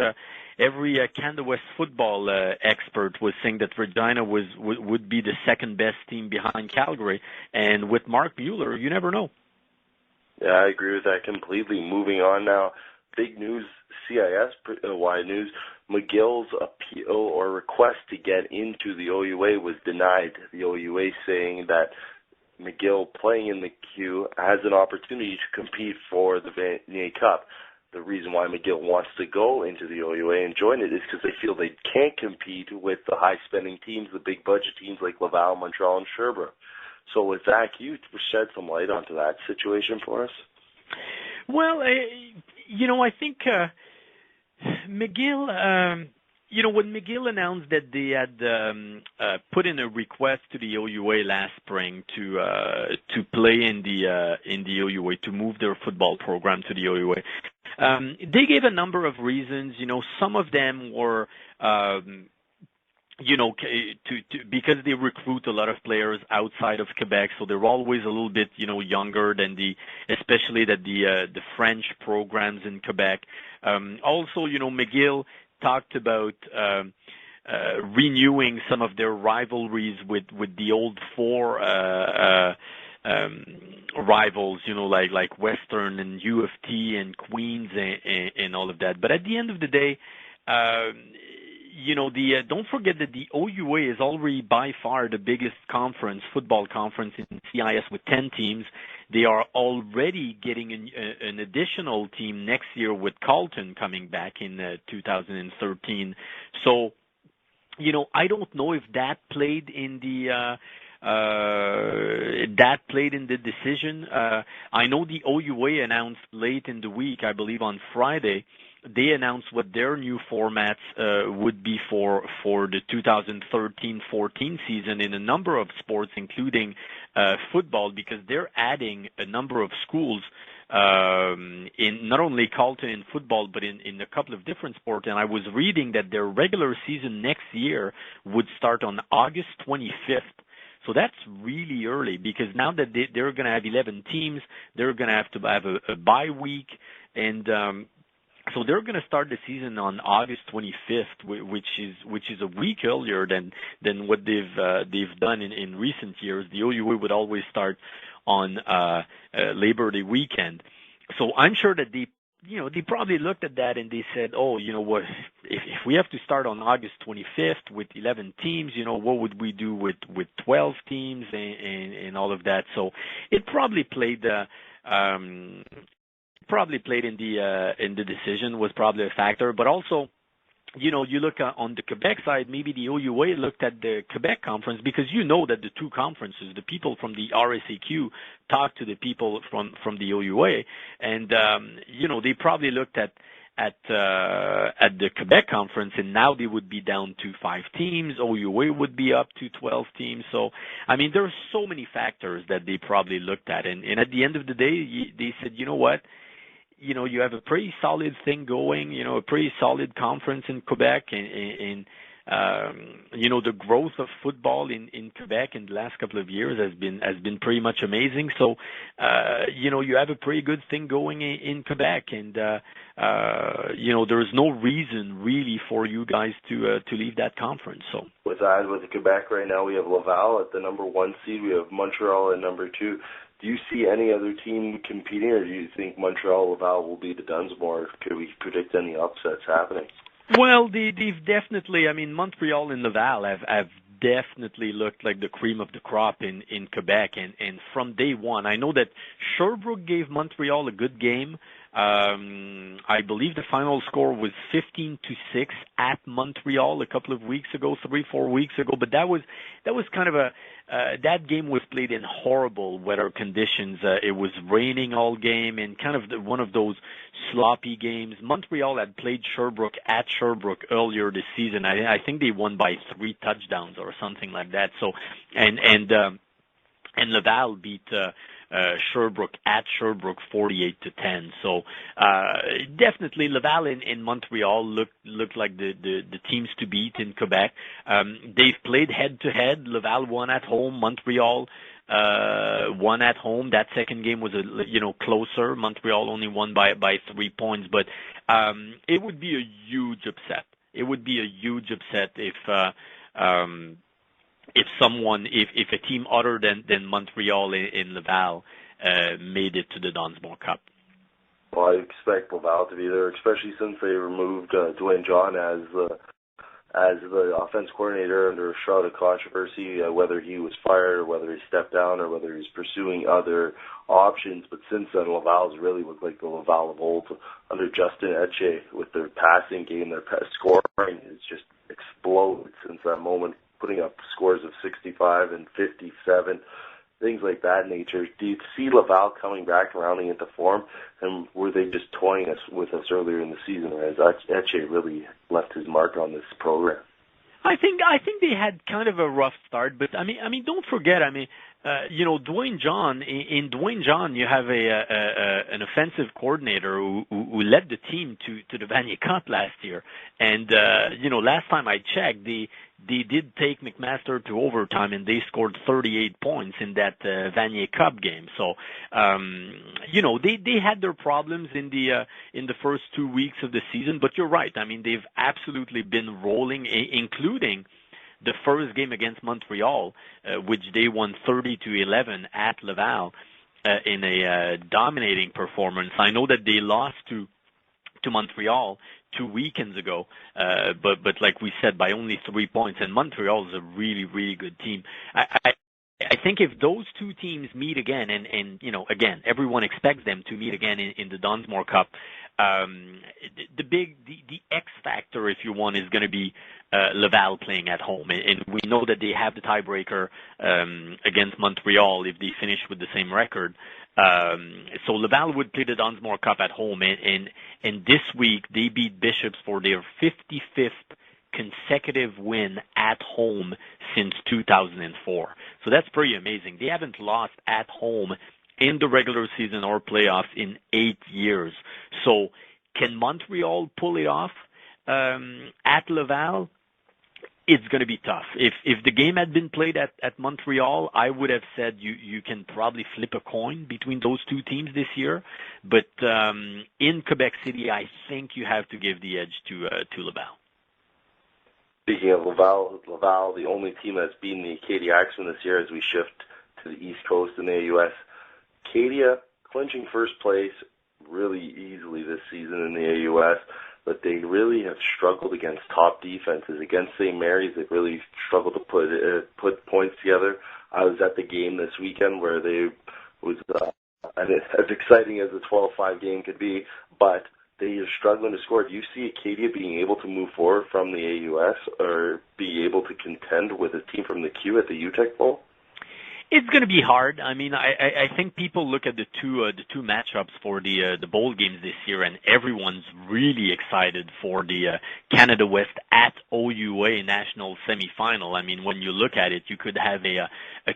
every Canada West football expert was saying that Regina would be the second best team behind Calgary, and with Mark Mueller, you never know. Yeah, I agree with that completely. Moving on now. Big news, CIS-wide news, McGill's appeal or request to get into the OUA was denied. The OUA saying that McGill, playing in the Q, has an opportunity to compete for the Vanier Cup. The reason why McGill wants to go into the OUA and join it is because they feel they can't compete with the high-spending teams, the big-budget teams like Laval, Montreal, and Sherbrooke. So with that, can you shed some light onto that situation for us? Well, I think McGill, when McGill announced that they had put in a request to the OUA last spring to play in the OUA, to move their football program to the OUA, they gave a number of reasons. Some of them were because they recruit a lot of players outside of Quebec, so they're always a little bit, younger than especially the French programs in Quebec. Also, McGill talked about renewing some of their rivalries with the old four rivals, like Western and U of T and Queens and all of that. But at the end of the day, don't forget that the OUA is already by far the biggest football conference in CIS with 10 teams. They are already getting an additional team next year with Carleton coming back in 2013. So, I don't know if that played in the decision. I know the OUA announced late in the week, I believe on Friday, they announced what their new formats would be for the 2013-14 season in a number of sports, including football, because they're adding a number of schools in not only Carleton in football, but in a couple of different sports. And I was reading that their regular season next year would start on August 25th. So that's really early, because now that they're going to have 11 teams, they're going to have a bye week, and so they're going to start the season on August 25th, which is a week earlier than what they've done in recent years. The OUA would always start on Labor Day weekend. So I'm sure that they probably looked at that and they said, oh, you know what, if we have to start on August 25th with 11 teams, what would we do with 12 teams and all of that? So it probably played in the decision, was probably a factor. But also, you look on the Quebec side, maybe the OUA looked at the Quebec conference, because that the two conferences, the people from the RSAQ talk to the people from the OUA, and they probably looked at the Quebec conference, and now they would be down to 5 teams. OUA would be up to 12 teams. So, there are so many factors that they probably looked at, and at the end of the day, they said, you know what? You have a pretty solid thing going, a pretty solid conference in Quebec, and the growth of football in Quebec in the last couple of years has been pretty much amazing. So, you have a pretty good thing going in Quebec, and there's no reason really for you guys to leave that conference. So with Quebec right now, we have Laval at the number 1 seed. We have Montreal at number 2. Do you see any other team competing, or do you think Montreal, Laval will be the Dunsmore? Could we predict any upsets happening? Well, they've definitely, Montreal and Laval have definitely looked like the cream of the crop in Quebec, and from day one. I know that Sherbrooke gave Montreal a good game. I believe the final score was 15-6 at Montreal a couple of weeks ago, 3-4 weeks ago. But that was kind of that game was played in horrible weather conditions. It was raining all game, and kind of one of those sloppy games. Montreal had played Sherbrooke at Sherbrooke earlier this season. I think they won by 3 touchdowns or something like that. So, and Laval beat Sherbrooke at Sherbrooke 48-10. So definitely Laval and Montreal look like the teams to beat in Quebec. They've played head to head. Laval won at home. Montreal won at home. That second game was closer. Montreal only won by 3 points, but it would be a huge upset. It would be a huge upset if a team other than Montreal in Laval made it to the Dunsmore Cup. Well, I expect Laval to be there, especially since they removed Dwayne John as the offense coordinator under a shroud of controversy, whether he was fired or whether he stepped down or whether he's pursuing other options. But since then, Laval's really looked like the Laval of old under Justin Etche, with their passing game. Their scoring has just exploded since that moment, putting up scores of 65 and 57, things like that nature. Do you see Laval coming back, rounding into form, and were they just toying with us earlier in the season, as Etche really left his mark on this program? I think they had kind of a rough start, but I mean, don't forget. Dwayne John, in Dwayne John, you have an offensive coordinator who led the team to the Vanier Cup last year. And, last time I checked, they did take McMaster to overtime and they scored 38 points in that Vanier Cup game. So, they had their problems in the first 2 weeks of the season, but you're right. I mean, they've absolutely been rolling, including the first game against Montreal, which they won 30-11 at Laval in a dominating performance. I know that they lost to Montreal 2 weekends ago, but like we said, by only 3 points. And Montreal is a really, really good team. I think if those two teams meet again, and again, everyone expects them to meet again in the Dunsmore Cup, the X factor, if you want, is going to be Laval playing at home, and we know that they have the tiebreaker against Montreal if they finish with the same record. So Laval would play the Dunsmore Cup at home, and this week they beat Bishops for their 55th consecutive win at home since 2004. So that's pretty amazing. They haven't lost at home in the regular season or playoffs in 8 years. So can Montreal pull it off at Laval? It's going to be tough. If the game had been played at Montreal, I would have said you can probably flip a coin between those two teams this year. But in Quebec City, I think you have to give the edge to Laval. Speaking of Laval, the only team that's beaten the Acadia Axemen this year as we shift to the East Coast in the AUS. Acadia clinching first place really easily this season in the AUS, but they really have struggled against top defenses. Against St. Mary's, they've really struggled to put points together. I was at the game this weekend where they was as exciting as a 12-5 game could be, but they are struggling to score. Do you see Acadia being able to move forward from the AUS or be able to contend with a team from the Q at the UTEC Bowl? It's going to be hard. I mean, I think people look at the two matchups for the bowl games this year, and everyone's really excited for the Canada West at OUA national semifinal. I mean, when you look at it, you could have a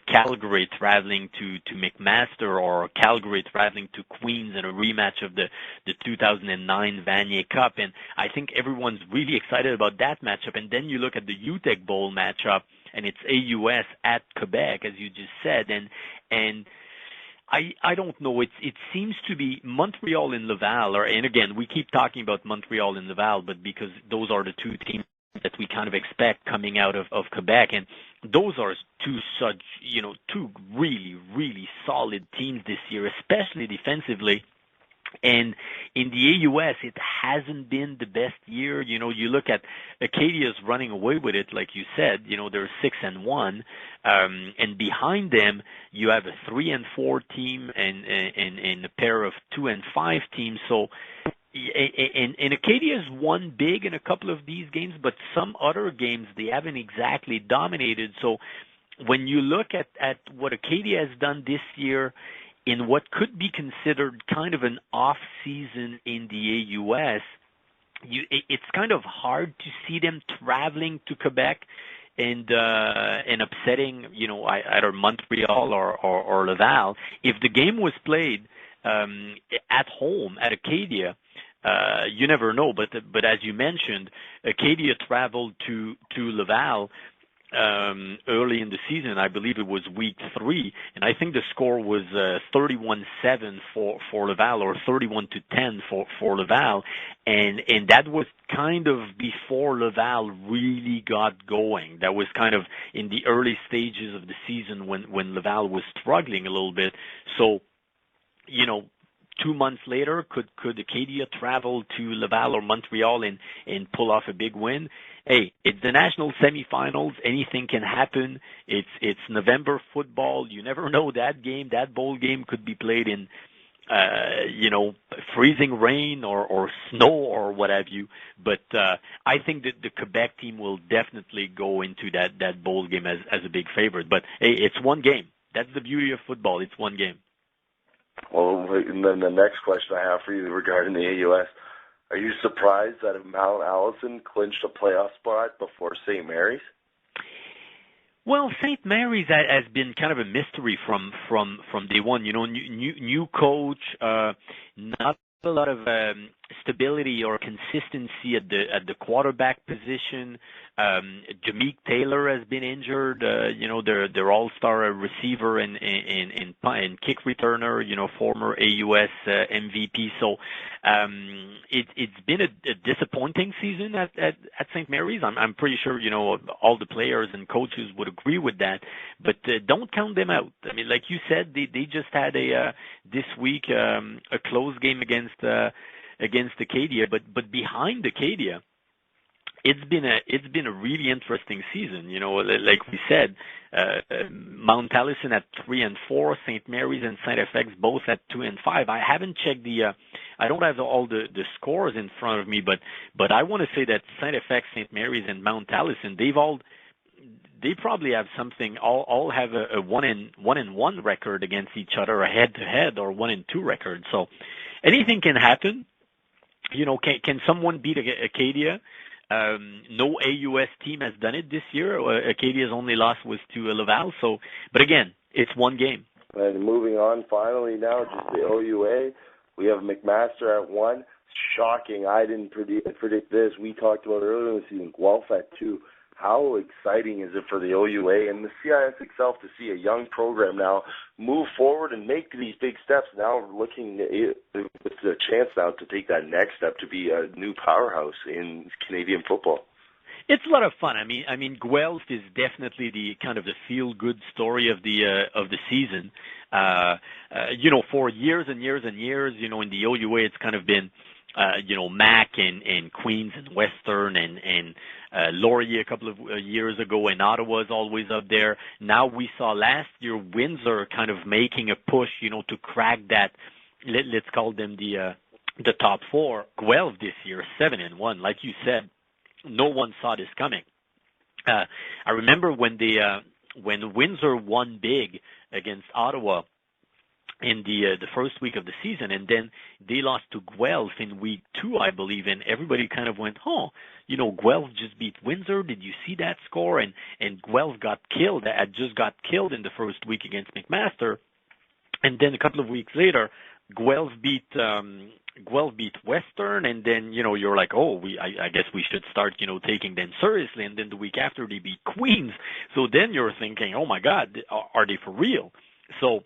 Calgary traveling to McMaster or Calgary traveling to Queens in a rematch of the 2009 Vanier Cup, and I think everyone's really excited about that matchup. And then you look at the UTEC Bowl matchup, and it's AUS at Quebec, as you just said, and I don't know. It seems to be Montreal and Laval, and again, we keep talking about Montreal and Laval, but because those are the two teams that we kind of expect coming out of Quebec, and those are two really, really solid teams this year, especially defensively. And in the AUS, it hasn't been the best year. You look at Acadia's running away with it, like you said. They're 6-1, and behind them you have a 3-4 team and a pair of 2-5 teams. So, and Acadia's won big in a couple of these games, but some other games they haven't exactly dominated. So, when you look at what Acadia has done this year, in what could be considered kind of an off-season in the AUS, it's kind of hard to see them traveling to Quebec and upsetting, either Montreal or Laval. If the game was played at home at Acadia, you never know. But as you mentioned, Acadia traveled to Laval early in the season. I believe it was week 3, and I think the score was 31-7 for Laval, or 31-10 for Laval, and that was kind of before Laval really got going. That was kind of in the early stages of the season when Laval was struggling a little bit. So, 2 months later, could Acadia travel to Laval or Montreal and pull off a big win? Hey, it's the national semifinals. Anything can happen. It's November football. You never know. That bowl game could be played in, freezing rain or snow or what have you. But I think that the Quebec team will definitely go into that bowl game as a big favorite. But hey, it's one game. That's the beauty of football. It's one game. Well, and then the next question I have for you regarding the AUS, are you surprised that Mount Allison clinched a playoff spot before St. Mary's? Well, St. Mary's has been kind of a mystery from day one. You know, new coach, not a lot of stability or consistency at the quarterback position. Jameek Taylor has been injured. You know, their all-star receiver and kick returner. You know, former AUS MVP. So it's been a disappointing season at St. Mary's. I'm pretty sure, you know, all the players and coaches would agree with that. But don't count them out. I mean, like you said, they just had this week a close game against Acadia, but behind Acadia, it's been a really interesting season. You know, like we said, Mount Allison at 3-4, St. Mary's and Saint FX both at 2-5. I haven't checked I don't have all the scores in front of me, but I want to say that Saint FX, St. Mary's, and Mount Allison, they probably have something. All have a 1-1 record against each other, a head-to-head, or 1-2 record. So anything can happen. You know, can someone beat Acadia? No AUS team has done it this year. Acadia's only loss was to Laval. So, but again, it's one game. And moving on, finally now, just the OUA. We have McMaster at 1. Shocking. I didn't predict this. We talked about earlier in the season, Guelph at 2. How exciting is it for the OUA and the CIS itself to see a young program now move forward and make these big steps? Now looking with the chance now to take that next step to be a new powerhouse in Canadian football. It's a lot of fun. I mean, Guelph is definitely the kind of the feel-good story of the season. You know, for years and years and years, you know, in the OUA, it's kind of been, you know, Mac and Queens and Western and Laurier a couple of years ago, and Ottawa is always up there. Now we saw last year Windsor kind of making a push, you know, to crack that. Let's call them the top 4. Guelph this year 7-1, like you said. No one saw this coming. I remember when Windsor won big against Ottawa in the first week of the season, and then they lost to Guelph in week 2, I believe, and everybody kind of went, oh, you know, Guelph just beat Windsor. Did you see that score? And Guelph had just got killed in the first week against McMaster, and then a couple of weeks later, Guelph beat Western, and then, you know, you're like, oh, I guess we should start, you know, taking them seriously. And then the week after they beat Queens, so then you're thinking, oh my God, are they for real? So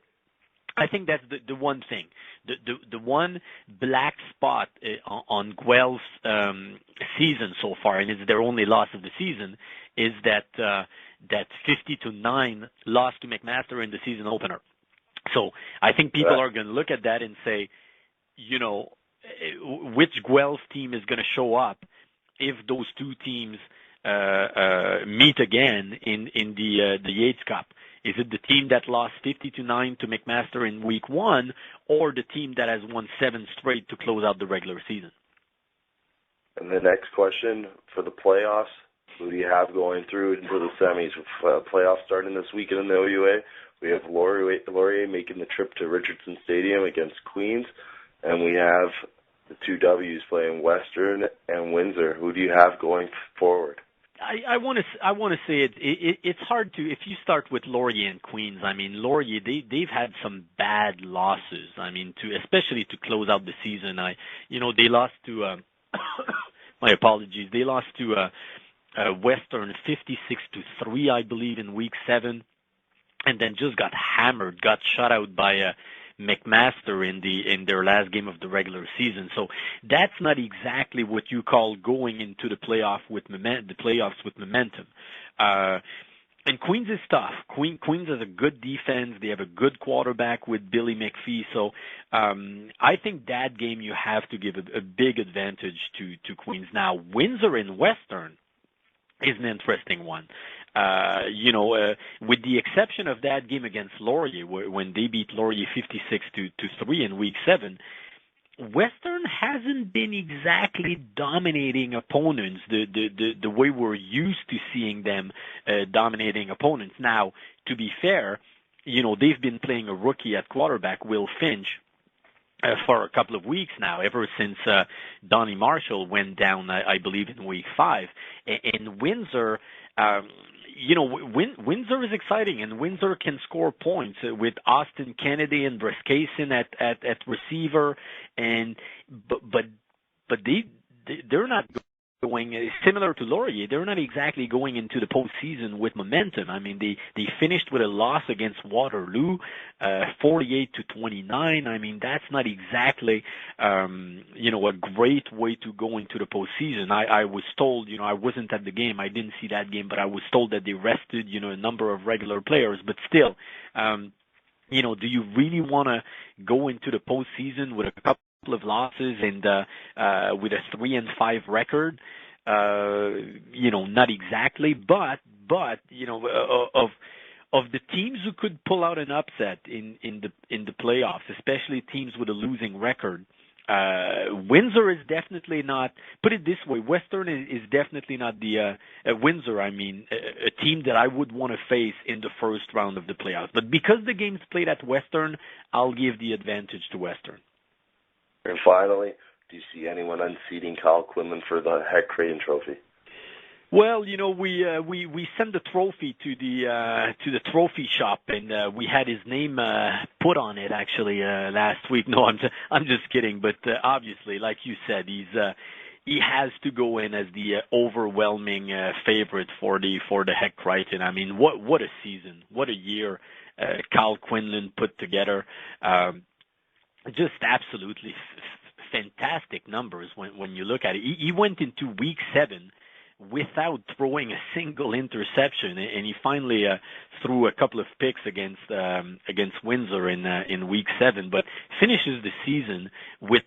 I think that's the one thing, the one black spot on Guelph's season so far, and it's their only loss of the season, is that 50-9 loss to McMaster in the season opener. So I think people are going to look at that and say, you know, which Guelph team is going to show up if those two teams meet again in the Yates Cup. Is it the team that lost 50-9 to McMaster in week 1, or the team that has won 7 straight to close out the regular season? And the next question for the playoffs, who do you have going through into the semis? Playoffs starting this weekend in the OUA. We have Laurier making the trip to Richardson Stadium against Queens, and we have the 2 W's playing Western and Windsor. Who do you have going forward? I want to say it's hard to, if you start with Laurier and Queens. I mean, Laurier, they've had some bad losses. I mean, especially to close out the season. They lost to my apologies. They lost to Western 56-3, I believe, in week 7, and then just got hammered, got shut out by McMaster in their last game of the regular season. So that's not exactly what you call going into the playoffs with momentum. And Queens is tough. Queens has a good defense. They have a good quarterback with Billy McPhee. So I think that game you have to give a big advantage to Queens. Now, Windsor and Western is an interesting one. With the exception of that game against Laurier, when they beat Laurier 56-3 in week 7, Western hasn't been exactly dominating opponents the way we're used to seeing them dominating opponents. Now, to be fair, they've been playing a rookie at quarterback, Will Finch, for a couple of weeks now, ever since Donnie Marshall went down, I believe, in week 5. And Windsor, Windsor is exciting, and Windsor can score points with Austin Kennedy and Breskayson at receiver, but they're not going similar to Laurier. They're not exactly going into the postseason with momentum. I mean, they finished with a loss against Waterloo, 48-29. I mean, that's not exactly a great way to go into the postseason. I was told, I wasn't at the game, I didn't see that game, but I was told that they rested, a number of regular players. But still, do you really want to go into the postseason with a couple of losses and with a 3-5 record? Not exactly, but of the teams who could pull out an upset in the playoffs, especially teams with a losing record, Windsor is definitely not. Put it this way, Western is definitely not the Windsor. I mean, a team that I would want to face in the first round of the playoffs. But because the game's played at Western, I'll give the advantage to Western. And finally, do you see anyone unseating Kyle Quinlan for the Heck Creighton Trophy? Well, we sent the trophy to the trophy shop, and we had his name put on it actually last week. No, I'm just kidding. But obviously, like you said, he has to go in as the overwhelming favorite for the Heck Creighton. I mean, what a season, what a year Kyle Quinlan put together. Just absolutely fantastic numbers when you look at it. He went into week 7 without throwing a single interception, and he finally threw a couple of picks against Windsor in week 7, but finishes the season with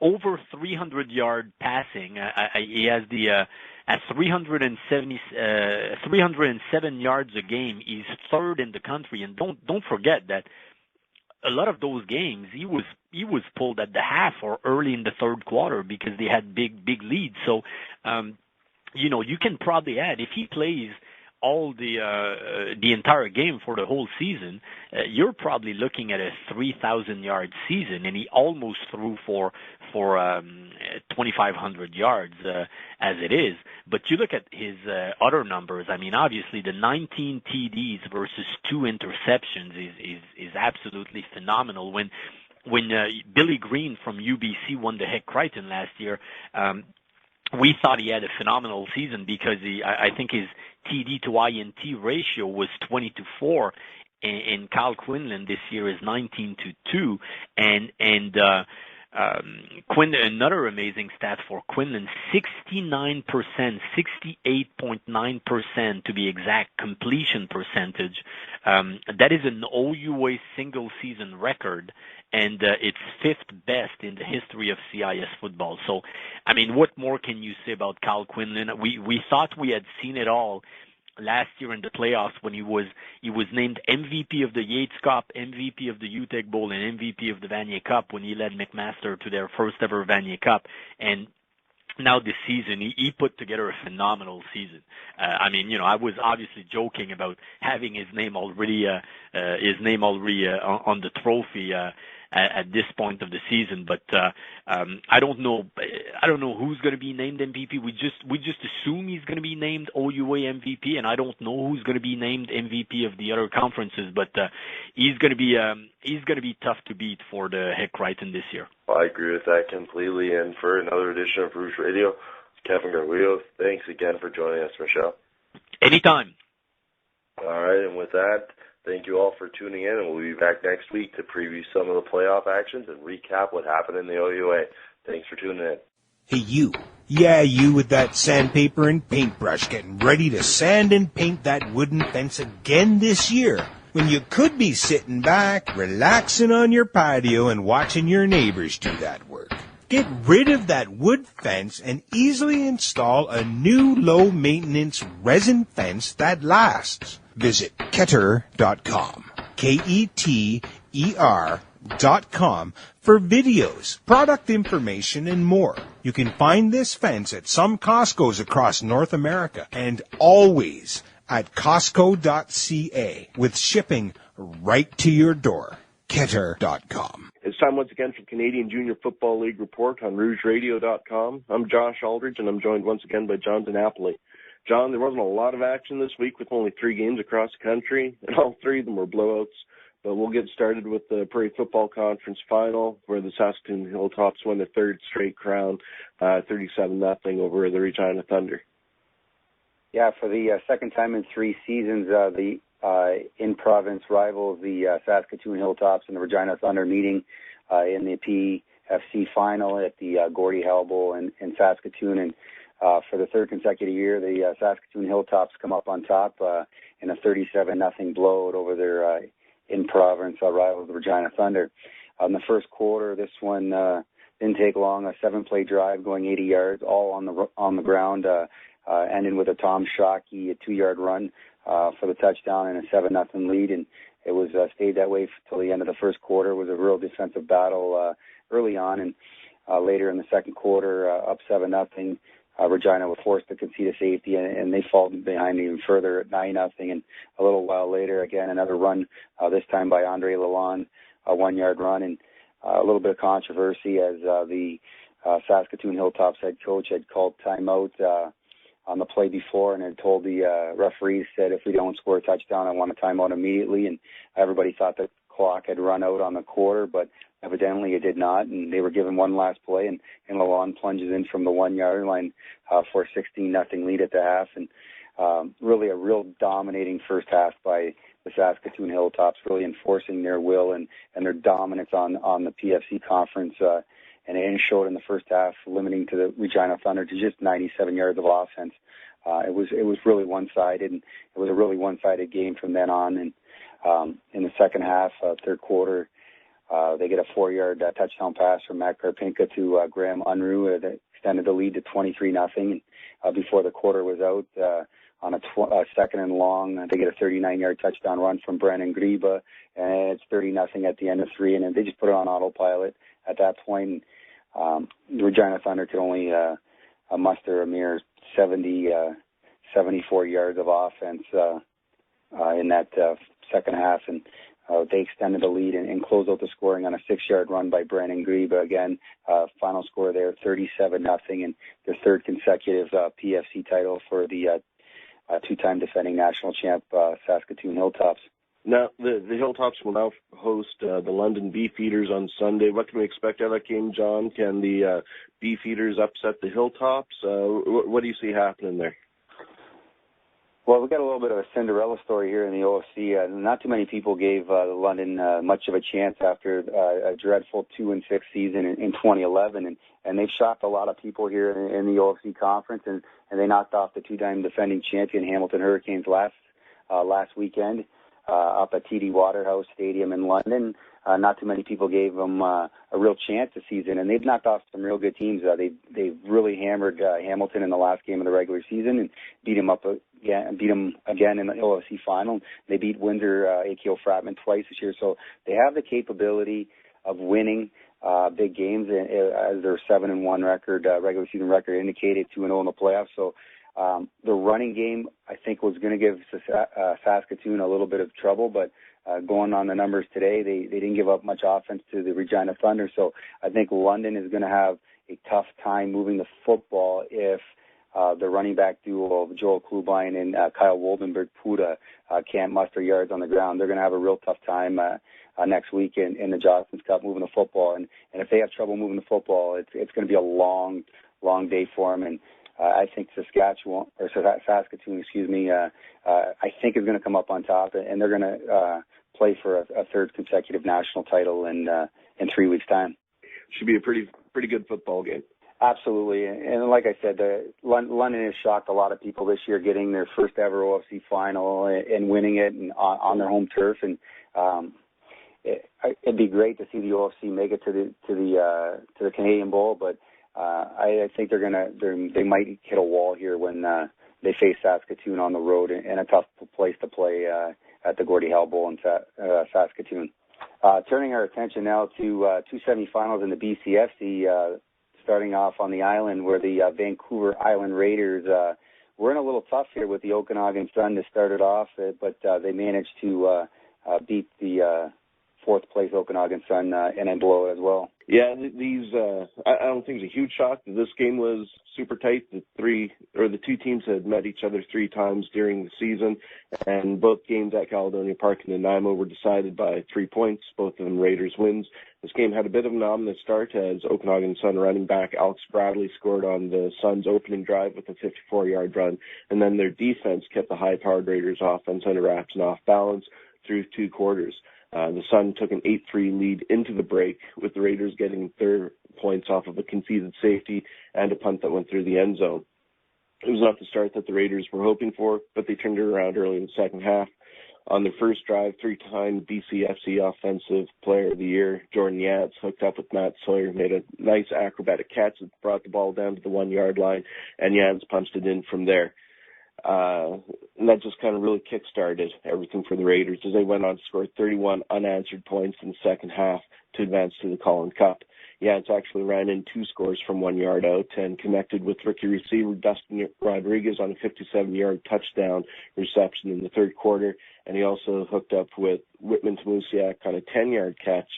over 300-yard passing. He has at 307 yards a game. He's third in the country, and don't forget that a lot of those games he was pulled at the half or early in the third quarter because they had big leads. So you can probably add, if he plays all the entire game for the whole season, you're probably looking at a 3,000-yard season, and he almost threw for 2,500 yards as it is. But you look at his other numbers. I mean, obviously the 19 TDs versus 2 interceptions is absolutely phenomenal. When Billy Green from UBC won the Heck Creighton last year, we thought he had a phenomenal season because I think his TD to INT ratio was 20-4, and Kyle Quinlan this year is 19-2, and another amazing stat for Quinlan, 69%, 68.9% to be exact, completion percentage. That is an OUA single season record, and it's 5th best in the history of CIS football. So, I mean, what more can you say about Kyle Quinlan? We thought we had seen it all last year in the playoffs when he was named MVP of the Yates Cup, MVP of the UTEC Bowl, and MVP of the Vanier Cup when he led McMaster to their first ever Vanier Cup. And now this season, he put together a phenomenal season. I mean, I was obviously joking about having his name already on the trophy at this point of the season, but I don't know who's going to be named MVP. We just assume he's going to be named OUA MVP, and I don't know who's going to be named MVP of the other conferences, but he's going to be tough to beat for the Heck Creighton this year. I agree with that completely. And for another edition of Rouge Radio, Kevin Garbuio, thanks again for joining us, Michel. Anytime. All right, and with that, thank you all for tuning in, and we'll be back next week to preview some of the playoff actions and recap what happened in the OUA. Thanks for tuning in. Hey, you. Yeah, you with that sandpaper and paintbrush getting ready to sand and paint that wooden fence again this year, when you could be sitting back, relaxing on your patio and watching your neighbors do that work. Get rid of that wood fence and easily install a new low-maintenance resin fence that lasts. Visit Keter.com, Keter.com, for videos, product information, and more. You can find this fence at some Costco's across North America and always at Costco.ca with shipping right to your door. Keter.com. It's time once again for Canadian Junior Football League Report on RougeRadio.com. I'm Josh Aldrich, and I'm joined once again by John DeNapoli. John, there wasn't a lot of action this week with only 3 games across the country, and all 3 of them were blowouts. But we'll get started with the Prairie Football Conference Final, where the Saskatoon Hilltops won their 3rd straight crown, 37-0 over the Regina Thunder. Yeah, for the second time in 3 seasons, the in-province rivals, the Saskatoon Hilltops and the Regina Thunder, meeting in the PFC final at the Gordie Howe Bowl in Saskatoon. And for the 3rd consecutive year, the Saskatoon Hilltops come up on top in a 37-0 blowout over their in-province rivals, the Regina Thunder. In the first quarter, this one didn't take long. A 7-play drive going 80 yards, all on the ground, ending with a Tom Shockey, a 2-yard run for the touchdown and a 7-0 lead. And it was stayed that way till the end of the first quarter. It was a real defensive battle early on, and later in the second quarter, up 7-0. Regina was forced to concede a safety, and they fall behind even further at 9-0. And a little while later, again, another run, this time by Andre Lalonde, a 1-yard run, and a little bit of controversy as the Saskatoon Hilltops head coach had called timeout on the play before and had told the referees, said, if we don't score a touchdown, I want a timeout immediately. And everybody thought the clock had run out on the quarter, but evidently it did not, and they were given one last play, and Lalonde plunges in from the 1-yard line for a 16-0 lead at the half. And really a real dominating first half by the Saskatoon Hilltops, really enforcing their will and their dominance on the PFC conference, and it showed in the first half, limiting to the Regina Thunder to just 97 yards of offense. It was really one-sided, and it was a really one-sided game from then on. And in the second half, third quarter, they get a 4-yard touchdown pass from Matt Karpinka to Graham Unruh that extended the lead to 23-0. Before the quarter was out, on a second and long, they get a 39-yard touchdown run from Brandon Griba, and it's 30-0 at the end of 3. And they just put it on autopilot at that point. The Regina Thunder could only muster a mere 74 yards of offense in that second half, and they extended the lead and closed out the scoring on a 6-yard run by Brandon Griba. Again, final score there, 37-0, and their 3rd consecutive PFC title for the 2-time defending national champ Saskatoon Hilltops. Now, the Hilltops will now host the London Beefeaters on Sunday. What can we expect out of that game, John? Can the Beefeaters upset the Hilltops? What do you see happening there? Well, we've got a little bit of a Cinderella story here in the OFC. Not too many people gave London much of a chance after a dreadful 2-6 season in 2011, and they've shocked a lot of people here in the OFC conference, and they knocked off the 2-time defending champion Hamilton Hurricanes last weekend up at TD Waterhouse Stadium in London. Not too many people gave them a real chance this season, and they've knocked off some real good teams. They've really hammered Hamilton in the last game of the regular season and beat them again in the OFC final. They beat Windsor AKO Fratman twice this year, so they have the capability of winning big games, as their 7-1 record, regular season record indicated, 2-0 in the playoffs. So the running game, I think, was going to give Saskatoon a little bit of trouble, but going on the numbers today, they didn't give up much offense to the Regina Thunder. So I think London is going to have a tough time moving the football if the running back duo of Joel Klubine and Kyle Woldenberg-Puda can't muster yards on the ground. They're going to have a real tough time next week in the Johnston's Cup moving the football. And if they have trouble moving the football, it's going to be a long day for them. And I think Saskatoon, I think is going to come up on top, and they're going to play for a 3rd consecutive national title in 3 weeks' time. Should be a pretty good football game. Absolutely, and like I said, London has shocked a lot of people this year, getting their first ever OFC final and winning it and on their home turf. And it'd be great to see the OFC make it to the Canadian Bowl, but I think they might hit a wall here when they face Saskatoon on the road in a tough place to play at the Gordie Howe Bowl in Saskatoon. Turning our attention now to 2 semifinals in the BCFC, starting off on the island where the Vancouver Island Raiders were in a little tough here with the Okanagan Sun to start it off, but they managed to beat the fourth place Okanagan Sun in a blowout as well. Yeah, I don't think it's a huge shock that this game was super tight. The two teams had met each other 3 times during the season, and both games at Caledonia Park and Nanaimo were decided by 3 points, both of them Raiders wins. This game had a bit of an ominous start as Okanagan Sun running back Alex Bradley scored on the Suns' opening drive with a 54-yard run, and then their defense kept the high-powered Raiders offense under wraps and off balance through 2 quarters. The Sun took an 8-3 lead into the break, with the Raiders getting their points off of a conceded safety and a punt that went through the end zone. It was not the start that the Raiders were hoping for, but they turned it around early in the second half. On their first drive, 3-time BCFC Offensive Player of the Year, Jordan Yance hooked up with Matt Sawyer, made a nice acrobatic catch that brought the ball down to the 1-yard line, and Yance punched it in from there. And that just kind of really kick-started everything for the Raiders as they went on to score 31 unanswered points in the second half to advance to the Collin Cup. Yance actually ran in 2 scores from 1 yard out and connected with rookie receiver Dustin Rodriguez on a 57-yard touchdown reception in the third quarter, and he also hooked up with Whitman Tamusiak on a 10-yard catch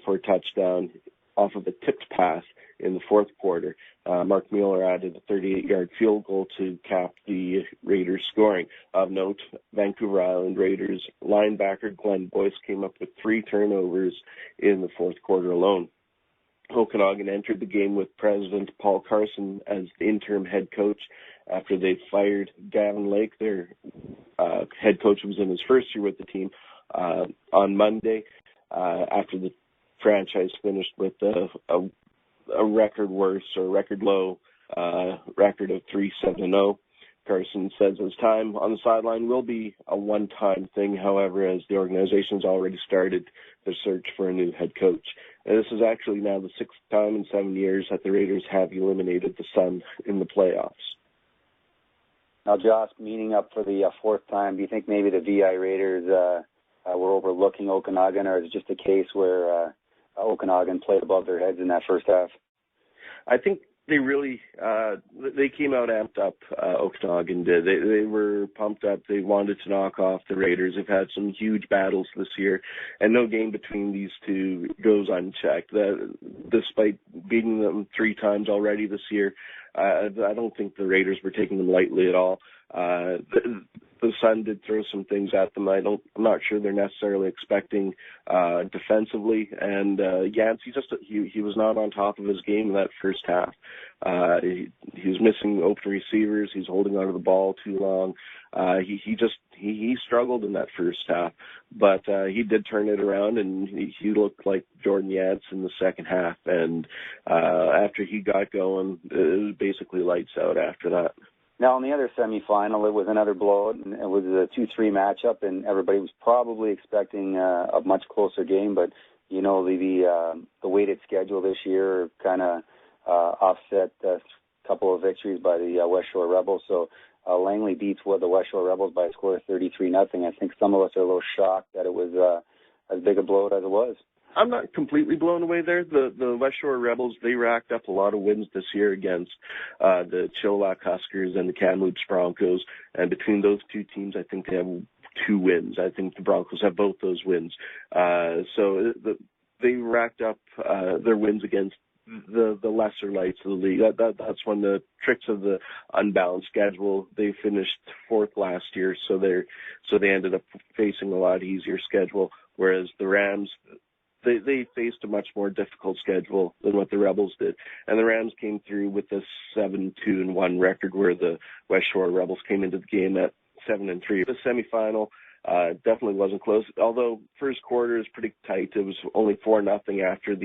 for a touchdown off of a tipped pass in the fourth quarter. Mark Mueller added a 38-yard field goal to cap the Raiders' scoring. Of note, Vancouver Island Raiders linebacker Glenn Boyce came up with 3 turnovers in the fourth quarter alone. Okanagan entered the game with President Paul Carson as the interim head coach after they fired Gavin Lake, their head coach who was in his first year with the team, on Monday after the franchise finished with a record worse or record low record of 3-7-0. Carson says his time on the sideline will be a one-time thing, however, as the organization has already started the search for a new head coach. And this is actually now the 6th time in 7 years that the Raiders have eliminated the Sun in the playoffs. Now, Josh, meeting up for the 4th time, do you think maybe the VI Raiders were overlooking Okanagan, or is it just a case where Okanagan played above their heads in that first half? I think they really they came out amped up. Okanagan did. They were pumped up. They wanted to knock off the Raiders. They've had some huge battles this year, and no game between these two goes unchecked. Despite beating them 3 times already this year, I don't think the Raiders were taking them lightly at all. The Sun did throw some things at them. I'm not sure they're necessarily expecting defensively. And Yance, he was not on top of his game in that first half. He was missing open receivers. He's holding onto the ball too long. He struggled in that first half, but he did turn it around, and he looked like Jordan Yance in the second half. And after he got going, it was basically lights out after that. Now, in the other semifinal, it was another blowout, and it was a 2-3 matchup, and everybody was probably expecting a much closer game. But you know, the weighted schedule this year kind of offset a couple of victories by the West Shore Rebels. So Langley beats the West Shore Rebels by a score of 33-0. I think some of us are a little shocked that it was as big a blowout as it was. I'm not completely blown away there. The West Shore Rebels, they racked up a lot of wins this year against the Chilliwack Huskers and the Kamloops Broncos. And between those two teams, I think they have 2 wins. I think the Broncos have both those wins. So they racked up their wins against the lesser lights of the league. That's one of the tricks of the unbalanced schedule. They finished 4th last year, so they ended up facing a lot easier schedule, whereas the Rams, they faced a much more difficult schedule than what the Rebels did. And the Rams came through with a 7-2-1 record, where the West Shore Rebels came into the game at 7-3. The semifinal definitely wasn't close, although first quarter is pretty tight. It was only 4-0 after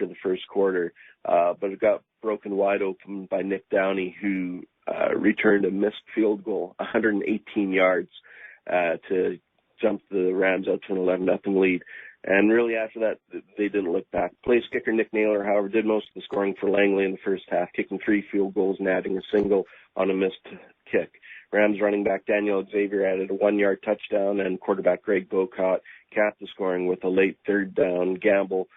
the first quarter, but it got broken wide open by Nick Downey, who returned a missed field goal, 118 yards, to jump the Rams out to an 11-0 lead. And really after that, they didn't look back. Place kicker Nick Naylor, however, did most of the scoring for Langley in the first half, kicking 3 field goals and adding a single on a missed kick. Rams running back Daniel Xavier added a 1-yard touchdown, and quarterback Greg Bocott capped the scoring with a late 3rd down gamble,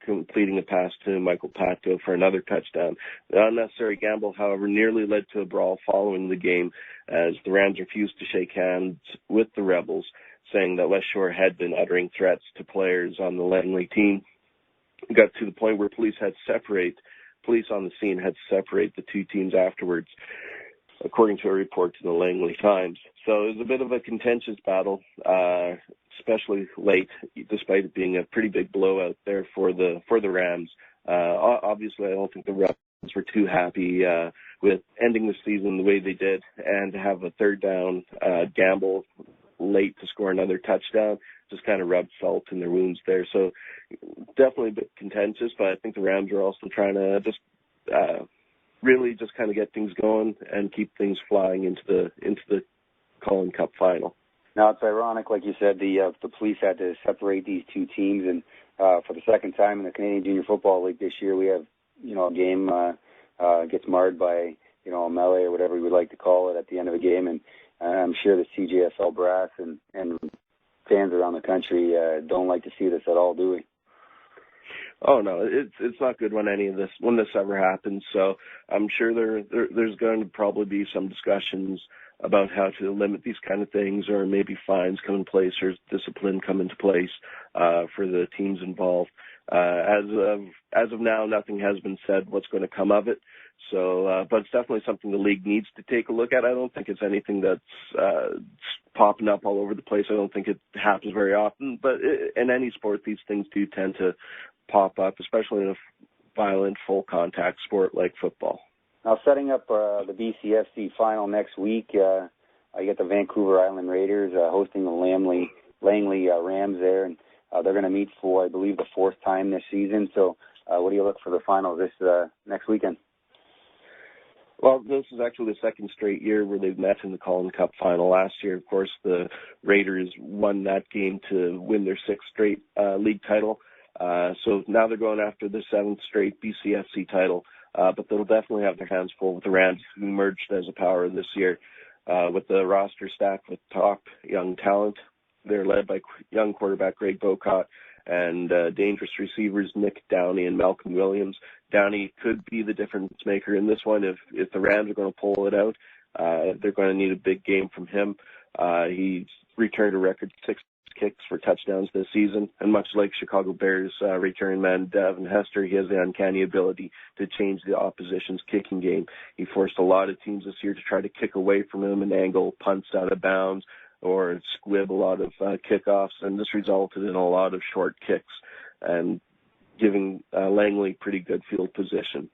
completing a pass to Michael Patko for another touchdown. The unnecessary gamble, however, nearly led to a brawl following the game, as the Rams refused to shake hands with the Rebels. saying that West Shore had been uttering threats to players on the Langley team. It got to the point where police on the scene had to separate the two teams afterwards, according to a report in the Langley Times. So it was a bit of a contentious battle, especially late, despite it being a pretty big blowout there for the Rams. Obviously, I don't think the Rams were too happy with ending the season the way they did, and to have a third down gamble late to score another touchdown just kind of rubbed salt in their wounds there. So definitely a bit contentious, but I think the Rams are also trying to just really just kind of get things going and keep things flying into the Cullen Cup final. Now, it's ironic, like you said, the police had to separate these two teams, and for the second time in the Canadian Junior Football League this year, we have, a game gets marred by, a melee or whatever we would like to call it at the end of a game, and I'm sure the CJFL brass and fans around the country don't like to see this at all, do we? Oh no, it's not good when this ever happens. So I'm sure there's going to probably be some discussions about how to limit these kind of things, or maybe fines come in place or discipline come into place for the teams involved. As of now, nothing has been said what's going to come of it. So, but it's definitely something the league needs to take a look at. I don't think it's anything that's popping up all over the place. I don't think it happens very often. But in any sport, these things do tend to pop up, especially in a violent, full-contact sport like football. Now, setting up the BCFC final next week, I get the Vancouver Island Raiders hosting the Langley Rams there, and they're going to meet for, I believe, the fourth time this season. So what do you look for the final this next weekend? Well, this is actually the second straight year where they've met in the Cullen Cup final. Last year, of course, the Raiders won that game to win their sixth straight league title. So now they're going after the seventh straight BCFC title. But they'll definitely have their hands full with the Rams, who emerged as a power this year with the roster stacked with top young talent. They're led by young quarterback Greg Bocott and dangerous receivers Nick Downey and Malcolm Williams. Downey could be the difference maker in this one. If the Rams are going to pull it out, they're going to need a big game from him. He's returned a record 6 kicks for touchdowns this season, and much like Chicago Bears return man Devin Hester, he has the uncanny ability to change the opposition's kicking game. He forced a lot of teams this year to try to kick away from him and angle punts out of bounds or squib a lot of kickoffs, and this resulted in a lot of short kicks and giving Langley pretty good field position.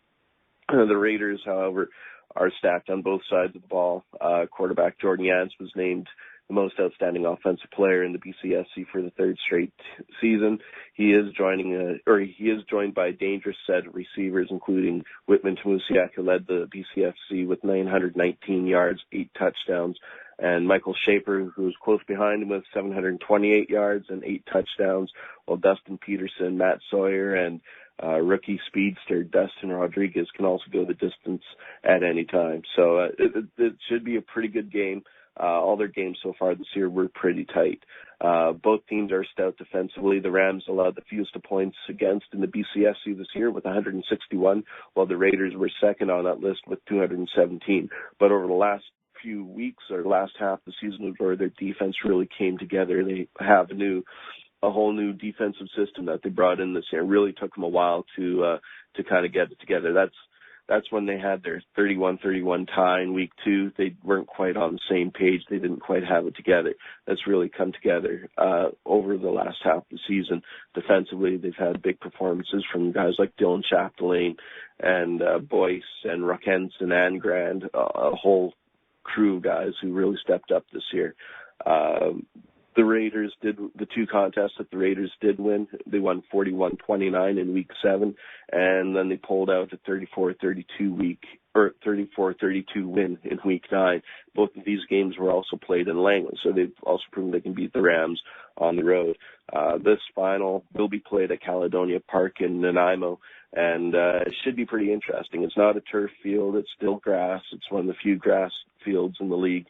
The Raiders, however, are stacked on both sides of the ball. Quarterback Jordan Yance was named the most outstanding offensive player in the BCFC for the third straight season. He is joined by a dangerous set of receivers, including Whitman Tamusiak, who led the BCFC with 919 yards, 8 touchdowns, and Michael Shaper, who was close behind him with 728 yards and 8 touchdowns, while Dustin Peterson, Matt Sawyer, and rookie speedster Dustin Rodriguez can also go the distance at any time. So it should be a pretty good game. All their games so far this year were pretty tight. Both teams are stout defensively. The Rams allowed the fewest points against in the BCFC this year with 161, while the Raiders were second on that list with 217. But over the last few weeks or last half of the season, where their defense really came together, they have a whole new defensive system that they brought in this year. It really took them a while to kind of get it together. That's when they had their 31-31 tie in week 2. They weren't quite on the same page. They didn't quite have it together. That's really come together over the last half of the season. Defensively, they've had big performances from guys like Dylan Chapdelaine and Boyce and Rockenson and Grand, a whole crew of guys who really stepped up this year. The Raiders the two contests that the Raiders did win. They won 41-29 in week 7, and then they pulled out a 34-32 win in week 9. Both of these games were also played in Langley, so they've also proven they can beat the Rams on the road. This final will be played at Caledonia Park in Nanaimo, and it should be pretty interesting. It's not a turf field. It's still grass. It's one of the few grass fields in the league.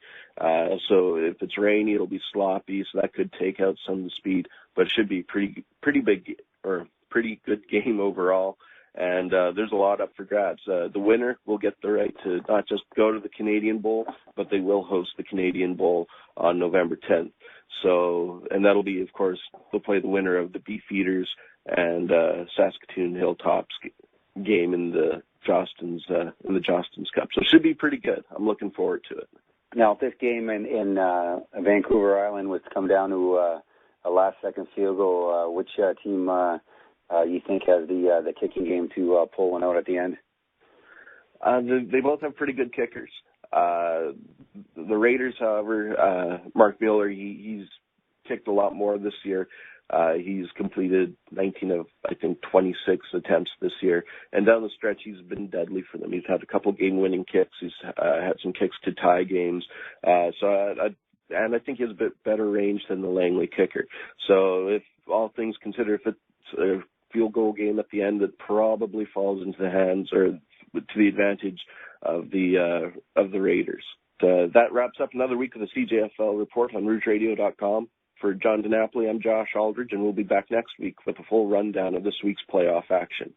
So if it's rainy, it'll be sloppy, so that could take out some of the speed, but it should be pretty big or pretty good game overall. and there's a lot up for grabs. The winner will get the right to not just go to the Canadian Bowl, but they will host the Canadian Bowl on November 10th. So, and that'll be, of course, they'll play the winner of the Beefeaters and Saskatoon Hilltops game in the Jostens Cup. So it should be pretty good. I'm looking forward to it. Now, if this game in Vancouver Island was to come down to a last-second field goal, which team you think has the kicking game to pull one out at the end? They both have pretty good kickers. The Raiders, however, Mark Miller, he's kicked a lot more this year. He's completed 19 of, I think, 26 attempts this year. And down the stretch, he's been deadly for them. He's had a couple game-winning kicks. He's had some kicks to tie games. And I think he has a bit better range than the Langley kicker. So if all things considered, if it's a field goal game at the end, it probably falls into the hands or to the advantage of the Raiders. That wraps up another week of the CJFL report on RougeRadio.com. For John DeNapoli, I'm Josh Aldrich, and we'll be back next week with a full rundown of this week's playoff action.